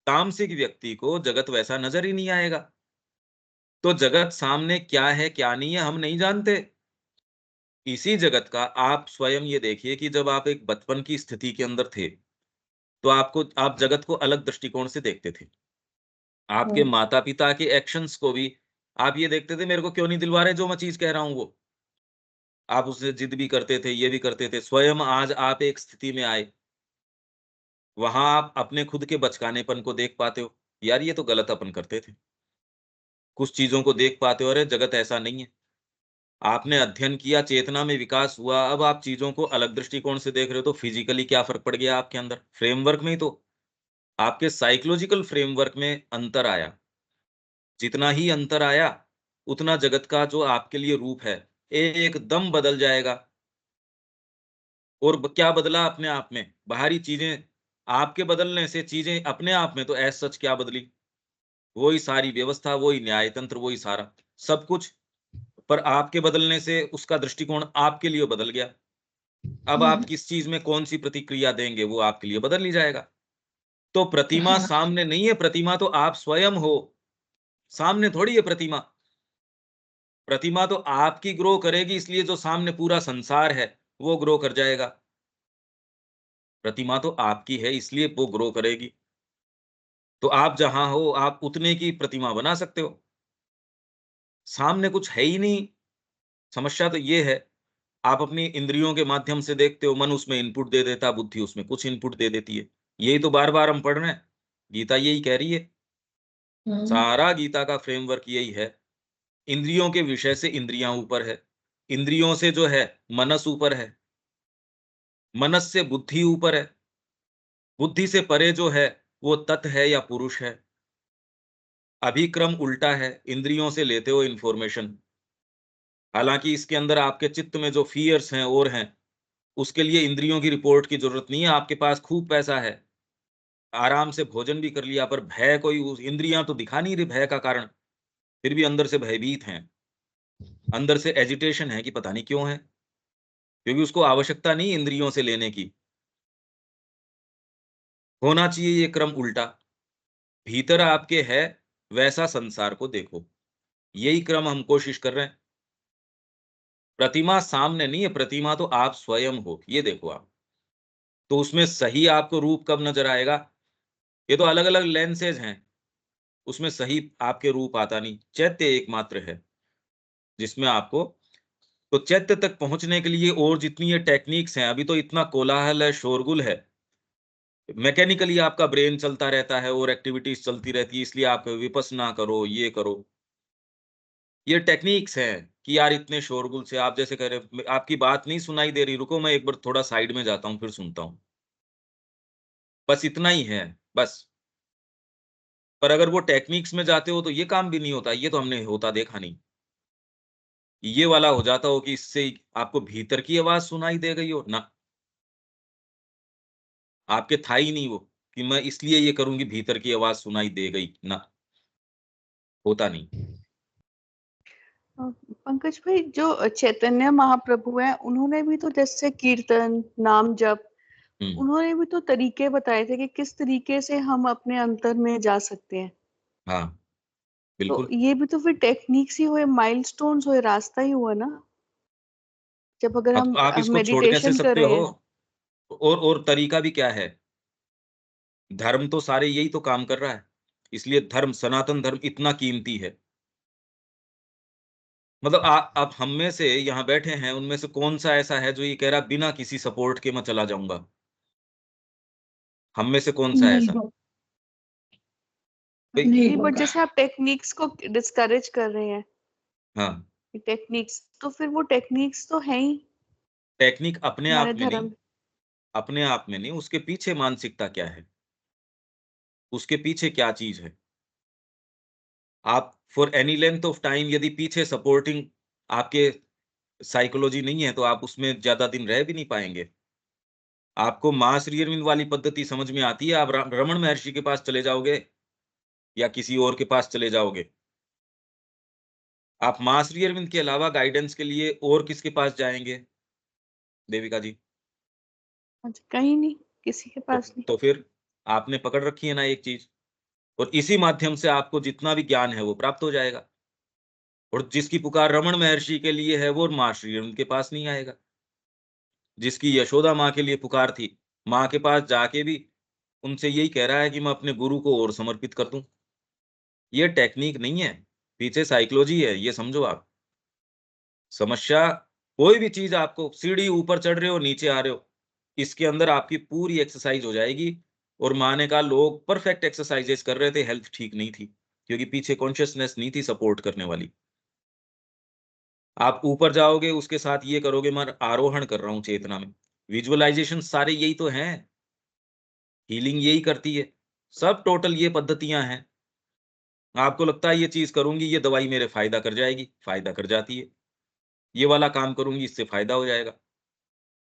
तामसिक व्यक्ति को जगत वैसा नज़र ही नहीं आएगा। तो जगत सामने क्या है, क्या नहीं है, हम नहीं जानते। इसी जगत का आप स्वयं ये देखिए कि जब आप एक बचपन की स्थिति के अंदर थे, तो आप जगत को अलग दृष्टिकोण से देखते थे। आपके हम्म। माता-पिता के एक्शंस को भी आप ये देखते थे, मेरे को क्यों नहीं दिलवा रहे जो मैं चीज़ कह रहा हूँ वो। आप उससे जिद भी करते थे, ये भी करते थे। स्वयं आज आप एक स्थिति में आए, वहाँ आप अपने खुद के बचकानेपन को देख पाते हो। यार ये तो गलत अपन करते थे। कुछ चीज़ों को देख पाते हो, अरे जगत ऐसा नहीं है। आपने अध्ययन किया, चेतना में विकास हुआ, अब आप चीज़ों को अलग दृष्टिकोण से देख रहे हो, तो फिज़िकली क्या फ़र्क पड़ गया आपके अंदर? फ्रेमवर्क में ही तो, आपके साइकोलॉजिकल फ्रेमवर्क में अंतर आया। जितना ही अंतर आया, उतना जगत का जो आपके लिए रूप है, एकदम बदल जाएगा। और क्या बदला अपने आप में? बाहरी चीज़ें आपके बदलने से चीज़ें अपने आप में तो एज़ सच क्या बदली? वही सारी व्यवस्था, वही न्याय तंत्र, वही सारा, सब कुछ। पर आपके बदलने से उसका दृष्टिकोण आपके लिए बदल गया। अब आप हम्म। किस चीज़ में कौन-सी प्रतिक्रिया देंगे, वो आपके लिए बदल ही जाएगा। तो प्रतिमा हाँ। सामने नहीं है, प्रतिमा तो आप स्वयं हो। सामने थोड़ी है प्रतिमा। प्रतिमा तो आपकी ग्रो करेगी, इसलिए जो सामने पूरा संसार है, वो ग्रो कर जाएगा। प्रतिमा तो आपकी है, इसलिए वो ग्रो करेगी। तो आप जहाँ हो, आप उतने की प्रतिमा बना सकते हो। सामने कुछ है ही नहीं। समस्या तो ये है, आप अपनी इंद्रियों के माध्यम से देखते हो, मन उसमें इनपुट दे देता, बुद्धि उसमें कुछ इनपुट दे देती है। यही तो बार-बार हम पढ़ रहे हैं। गीता यही कह रही है। हम्म। सारा गीता का फ्रेमवर्क यही है। इंद्रियों के विषय से इंद्रियाँ ऊपर है। इंद्रियों से जो है, मनस ऊपर है। मनस से बुद्धि ऊपर है। बुद्धि से परे जो है, वो तत् है या पुरुष है। अभिक्रम उल्टा है, इंद्रियों से लेते हो इन्फॉर्मेशन। हालाँकि इसके अंदर आपके चित्त में जो फ़ियर्स हैं और हैं, उसके लिए इंद्रियों की रिपोर्ट की ज़रूरत नहीं है, आपके पास खूब पैसा है। आराम से भोजन भी कर लिया, पर भय कोई उस इंद्रियाँ तो दिखा नहीं रही भय का कारण, फिर भी अंदर से भयभीत हैं। अंदर से एजिटेशन है कि पता नहीं क्यों है? क्योंकि उसको आवश्यकता नहीं इंद्रियों से लेने की। होना चाहिए ये क्रम उल्टा। भीतर आपके है, वैसा संसार को देखो। यही क्रम हम कोशिश कर रहे हैं। प्रतिमा सामने नहीं है, प्रतिमा तो आप स्वयं हो, ये देखो आप। तो उसमें सही आपको रूप कब नज़र आएगा? ये तो अलग-अलग लेंसेज़ हैं, उसमें सही आपके रूप आता नहीं। चैत्य एकमात्र है, जिसमें आपको तो चैत्य तक पहुँचने के लिए और जितनी ये टेक्निक्स हैं, अभी तो इतना कोलाहल है, शोरगुल है। मैकेनिकली आपका ब्रेन चलता रहता है और एक्टिविटीज़ चलती रहती है, इसलिए आप विपश्यना करो, ये करो। ये टेक्निक्स हैं कि यार इतने शोरगुल से आप जैसे कह रहे आपकी बात नहीं सुनाई दे रही, रुको मैं एक बार थोड़ा साइड में जाता हूँ, फिर सुनता हूँ। बस इतना ही है, बस। पर अगर वो टेक्निक्स में जाते हो तो ये काम भी नहीं होता, ये तो हमने होता देखा नहीं। ये वाला हो जाता हो कि इससे आपको भीतर की आवाज़ सुनाई दे गई हो, ना, आपके था ही नहीं वो, कि मैं इसलिए ये करूँ कि भीतर की आवाज़ सुनाई दे गई, ना, होता नहीं। पंकज भाई, जो चैतन्य महाप्रभु हैं, उन्होंने भी तो जैसे कीर्तन, नाम जप, हुँ, उन्होंने भी तो तरीके बताए थे कि किस तरीके से हम अपने अंतर में जा सकते हैं। हाँ, तो बिल्कुल। ये भी तो फिर टेक्निक्स ही हुए, माइलस्टोन्स हुए, रास्ता ही हुआ ना। जब अगर अब हम आप इसको छोड़ कैसे मेडिटेशन कर सकते रहे हो? हैं। और तरीका भी क्या है? धर्म तो सारे यही तो काम कर रहा है। इसलिए धर्म, सनातन धर्म इतना कीमती है। मतलब अब हम में से यहाँ बैठे हैं, उनमें से कौन-सा ऐसा है जो ये कह रहा है बिना किसी सपोर्ट के मैं चला जाऊँगा? हम में से कौन-सा है नहीं ऐसा? हो भई नहीं नहीं, बट होगा। जैसे आप टेक्निक्स को डिस्करेज कर रहे हैं, हाँ, टेक्निक्स तो फिर वो टेक्निक्स तो है ही टेक्निक अपने हमारे आप में नहीं, धर्म। अपने आप में नहीं, उसके पीछे मानसिकता क्या है? उसके पीछे क्या चीज है। आप for any length of time यदि पीछे सपोर्टिंग आपके साइकोलॉजी नहीं है, तो आप उसमें ज्यादा दिन रह भी नहीं पाएंगे। आपको मां श्री अरविंद वाली पद्धति समझ में आती है, आप रमण महर्षि के पास चले जाओगे या किसी और के पास चले जाओगे। आप मां श्री अरविंद के अलावा गाइडेंस के लिए और किसके पास जाएंगे देविका जी? अच्छा, कहीं नहीं, किसी के पास नहीं। तो फिर आपने पकड़ रखी है ना एक चीज, और इसी माध्यम से आपको जितना भी ज्ञान है वो प्राप्त हो जाएगा। और जिसकी पुकार रमण महर्षि के लिए है वो मां श्री अरविंद के पास नहीं आएगा। जिसकी यशोदा माँ के लिए पुकार थी, माँ के पास जाके भी उनसे यही कह रहा है कि मैं अपने गुरु को और समर्पित कर दूं। ये टेक्निक नहीं है, पीछे साइकोलॉजी है, ये समझो आप। समस्या, कोई भी चीज, आपको सीढ़ी ऊपर चढ़ रहे हो नीचे आ रहे हो, इसके अंदर आपकी पूरी एक्सरसाइज हो जाएगी। और माँ ने कहा लोग परफेक्ट एक्सरसाइजेस कर रहे थे, हेल्थ ठीक नहीं थी, क्योंकि पीछे कॉन्शियसनेस नहीं थी सपोर्ट करने वाली। आप ऊपर जाओगे उसके साथ ये करोगे, मैं आरोहण कर रहा हूँ चेतना में, विजुअलाइजेशन सारे यही तो हैं, हीलिंग यही करती है, सब टोटल ये पद्धतियां हैं। आपको लगता है ये चीज करूंगी ये दवाई मेरे फायदा कर जाएगी, फायदा कर जाती है। ये वाला काम करूंगी इससे फायदा हो जाएगा।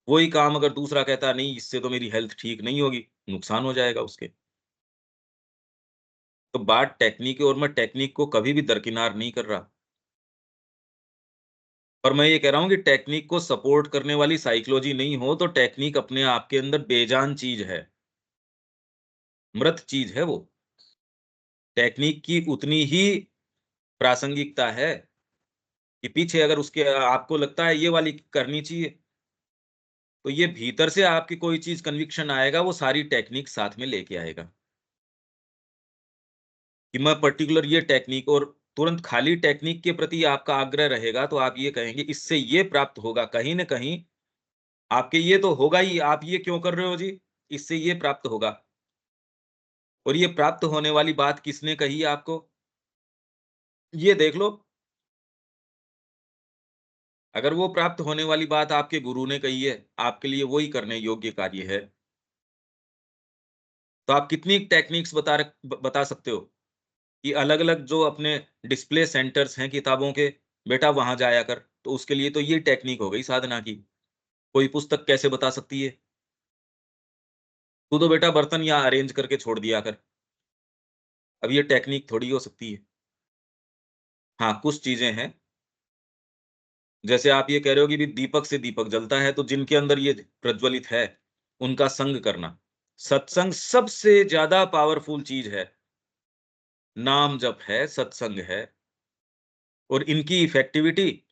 वही काम अगर दूसरा कहता नहीं इससे तो मेरी हेल्थ ठीक नहीं होगी, नुकसान हो जाएगा उसके। तो बात टेक्निक है, और मैं टेक्निक को कभी भी दरकिनार नहीं कर रहा। पर मैं ये कह रहा हूं कि टेक्निक को सपोर्ट करने वाली साइकोलॉजी नहीं हो तो टेक्निक अपने आप के अंदर बेजान चीज है, मृत चीज है वो। टेक्निक की उतनी ही प्रासंगिकता है कि पीछे अगर उसके आपको लगता है ये वाली करनी चाहिए, तो ये भीतर से आपकी कोई चीज कन्विक्शन आएगा, वो सारी टेक्निक साथ में लेके आएगा कि मैं पर्टिकुलर ये टेक्निक, और तुरंत खाली टेक्निक के प्रति आपका आग्रह रहेगा तो आप ये कहेंगे इससे ये प्राप्त होगा, कहीं ना कहीं आपके ये तो होगा ही, आप ये क्यों कर रहे हो जी, इससे ये प्राप्त होगा। और ये प्राप्त होने वाली बात किसने कही आपको, ये देख लो। अगर वो प्राप्त होने वाली बात आपके गुरु ने कही है, आपके लिए वही करने योग्य कार्य है, तो आप कितनी टेक्निक्स बता सकते हो कि अलग अलग जो अपने डिस्प्ले सेंटर्स हैं किताबों के, बेटा वहां जाया कर, तो उसके लिए तो ये टेक्निक हो गई साधना की। कोई पुस्तक कैसे बता सकती है, तू तो बेटा बर्तन यहाँ अरेंज करके छोड़ दिया कर। अब ये टेक्निक थोड़ी हो सकती है। हाँ, कुछ चीजें हैं, जैसे आप ये कह रहे हो कि भी दीपक से दीपक जलता है, तो जिनके अंदर ये प्रज्वलित है उनका संग करना। सत्संग सबसे ज्यादा पावरफुल चीज है, नाम जप है, सत्संग है। और इनकी इफेक्टिविटी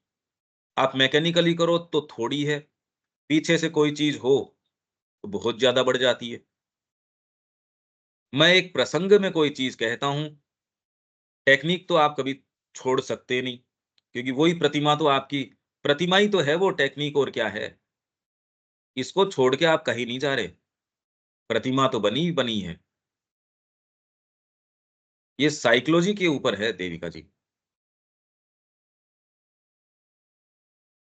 आप मैकेनिकली करो तो थोड़ी है, पीछे से कोई चीज हो तो बहुत ज्यादा बढ़ जाती है। मैं एक प्रसंग में कोई चीज कहता हूं, टेक्निक तो आप कभी छोड़ सकते नहीं, क्योंकि वही प्रतिमा तो आपकी प्रतिमा ही तो है वो टेक्निक, और क्या है। इसको छोड़ के आप कहीं नहीं जा रहे, प्रतिमा तो बनी ही बनी है। ये साइकोलॉजी के ऊपर है देविका जी।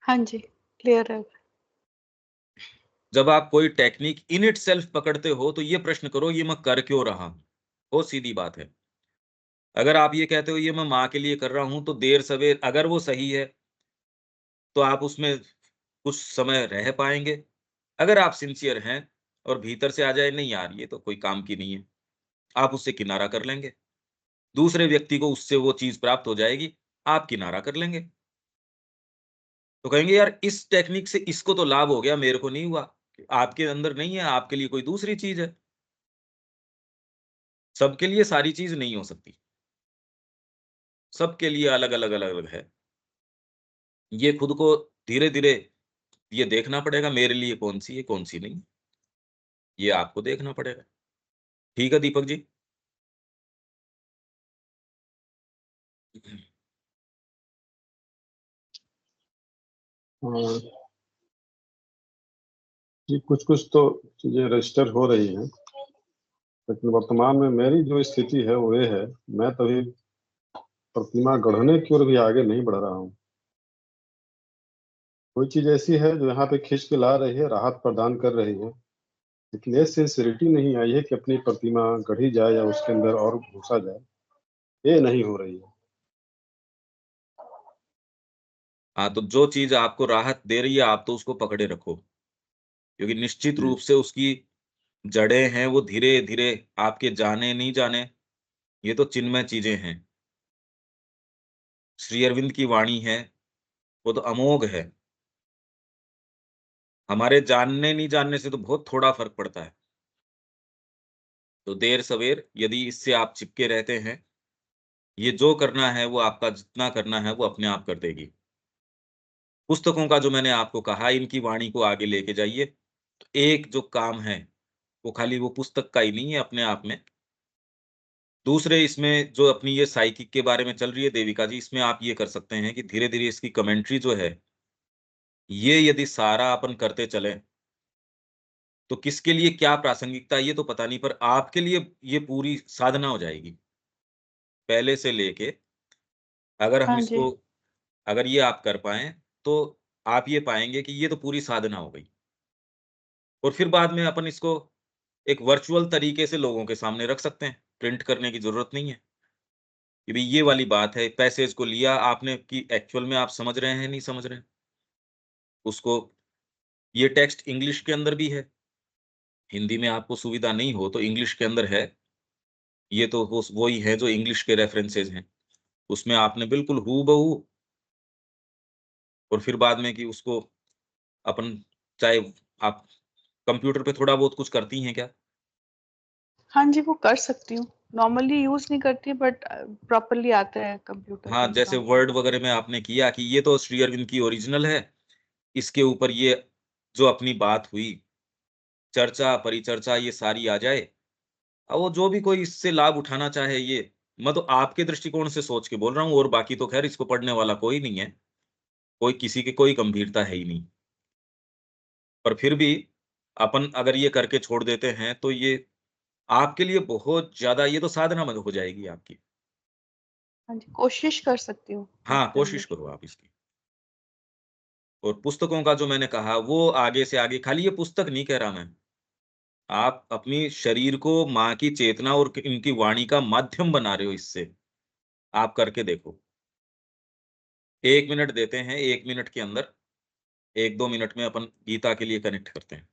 हाँ जी, क्लियर है। जब आप कोई टेक्निक इन इट सेल्फ पकड़ते हो तो ये प्रश्न करो ये मैं कर क्यों रहा हूं, बहुत सीधी बात है। अगर आप ये कहते हो ये मैं माँ के लिए कर रहा हूं, तो देर सवेर अगर वो सही है तो आप उसमें कुछ समय रह पाएंगे। अगर आप सिंसियर हैं और भीतर से आ जाए नहीं यार ये तो कोई काम की नहीं है, आप उससे किनारा कर लेंगे। दूसरे व्यक्ति को उससे वो चीज प्राप्त हो जाएगी, आप किनारा कर लेंगे। तो कहेंगे यार इस टेक्निक से इसको तो लाभ हो गया, मेरे को नहीं हुआ। आपके अंदर नहीं है, आपके लिए कोई दूसरी चीज है। सबके लिए सारी चीज नहीं हो सकती, सबके लिए अलग अलग अलग अलग है। ये खुद को धीरे धीरे ये देखना पड़ेगा, मेरे लिए कौन सी है कौन सी नहीं, ये आपको देखना पड़ेगा। ठीक है दीपक जी। हाँ जी, कुछ कुछ तो चीजें रजिस्टर हो रही हैं, लेकिन वर्तमान में मेरी जो स्थिति है वो ये है, मैं तभी प्रतिमा गढ़ने की ओर भी आगे नहीं बढ़ रहा हूँ। कोई चीज ऐसी है जो यहाँ पे खींच के ला रही है, राहत प्रदान कर रही है, लेकिन ये सिंसियरिटी नहीं आई है कि अपनी प्रतिमा गढ़ी जाए या उसके अंदर और घुसा जाए, ये नहीं हो रही है। हाँ, तो जो चीज़ आपको राहत दे रही है, आप तो उसको पकड़े रखो, क्योंकि निश्चित जी। रूप से उसकी जड़ें हैं, वो धीरे-धीरे आपके जाने नहीं जाने, ये तो चिन्मय चीज़ें हैं। श्री अरविंद की वाणी है, वो तो अमोघ है। हमारे जानने नहीं जानने से तो बहुत थोड़ा फ़र्क पड़ता है। तो देर-सवेर यदि इससे आप चिपके रहते हैं, ये जो करना है वो आपका जितना करना है वो अपने आप कर देगी। पुस्तकों का जो मैंने आपको कहा, इनकी वाणी को आगे लेके जाइए। तो एक जो काम है, वो खाली वो पुस्तक का ही नहीं है अपने आप में। दूसरे इसमें जो अपनी ये साइकिक के बारे में चल रही है देविका जी, इसमें आप ये कर सकते हैं कि धीरे-धीरे इसकी कमेंट्री जो है, ये यदि सारा अपन करते चलें, तो किसके लिए क्या प्रासंगिकता है ये तो पता नहीं, पर आपके लिए ये पूरी साधना हो जाएगी। पहले से लेके अगर हम हाँ जी, इसको अगर ये आप कर पाएँ, तो आप ये पाएँगे कि ये तो पूरी साधना हो गई। और फिर बाद में अपन इसको एक वर्चुअल तरीके से लोगों के सामने रख सकते हैं, प्रिंट करने की ज़रूरत नहीं है। कि भई ये वाली बात है, पैसेज को लिया आपने कि एक्चुअल में आप समझ रहे हैं, नहीं समझ रहे हैं। उसको ये टेक्स्ट इंग्लिश के अंदर भी है, हिंदी में आपको सुविधा नहीं हो तो इंग्लिश के अंदर है। ये तो वो ही है जो इंग्लिश के रेफरेंसेस हैं। उसमें आपने बिल्कुल हूबहू और फिर बाद में कि उसको अपन चाहे आप कंप्यूटर पे थोड़ा बहुत कुछ करती हैं क्या? हाँ जी, वो कर सकती हूँ। नॉर्मली यूज़ नहीं करती बट प्रॉपर्ली आता है कंप्यूटर हाँ, पे जैसे काम वर्ड करना। वगैरह में आपने किया कि ये तो श्री अरविंद की ओरिजिनल है, इसके ऊपर ये जो अपनी बात हुई, चर्चा, परिचर्चा ये सारी आ जाए। अब वो जो भी कोई इससे लाभ उठाना चाहे ये मैं तो आपके दृष्टिकोण से सोच के बोल रहा हूँ और बाकी तो ख़ैर इसको पढ़ने वाला कोई नहीं है। कोई किसी की कोई गंभीरता है ही नहीं। पर फिर भी अपन अगर ये करके छोड़ देते हैं तो ये आपके लिए बहुत ज़्यादा ये तो साधना बन हो जाएगी आपकी। हाँ जी, कोशिश कर सकती हूँ हाँ, करने कोशिश की। करो आप इसकी। और पुस्तकों का जो मैंने कहा वो आगे से आगे खाली ये पुस्तक नहीं कह रहा मैं। आप अपनी शरीर को माँ की चेतना और इनकी वाणी का माध्यम बना रहे हो इससे। आप करके देखो। 1 मिनट देते हैं, 1 मिनट के अंदर 1-2 मिनट में अपन गीता के लिए कनेक्ट करते हैं।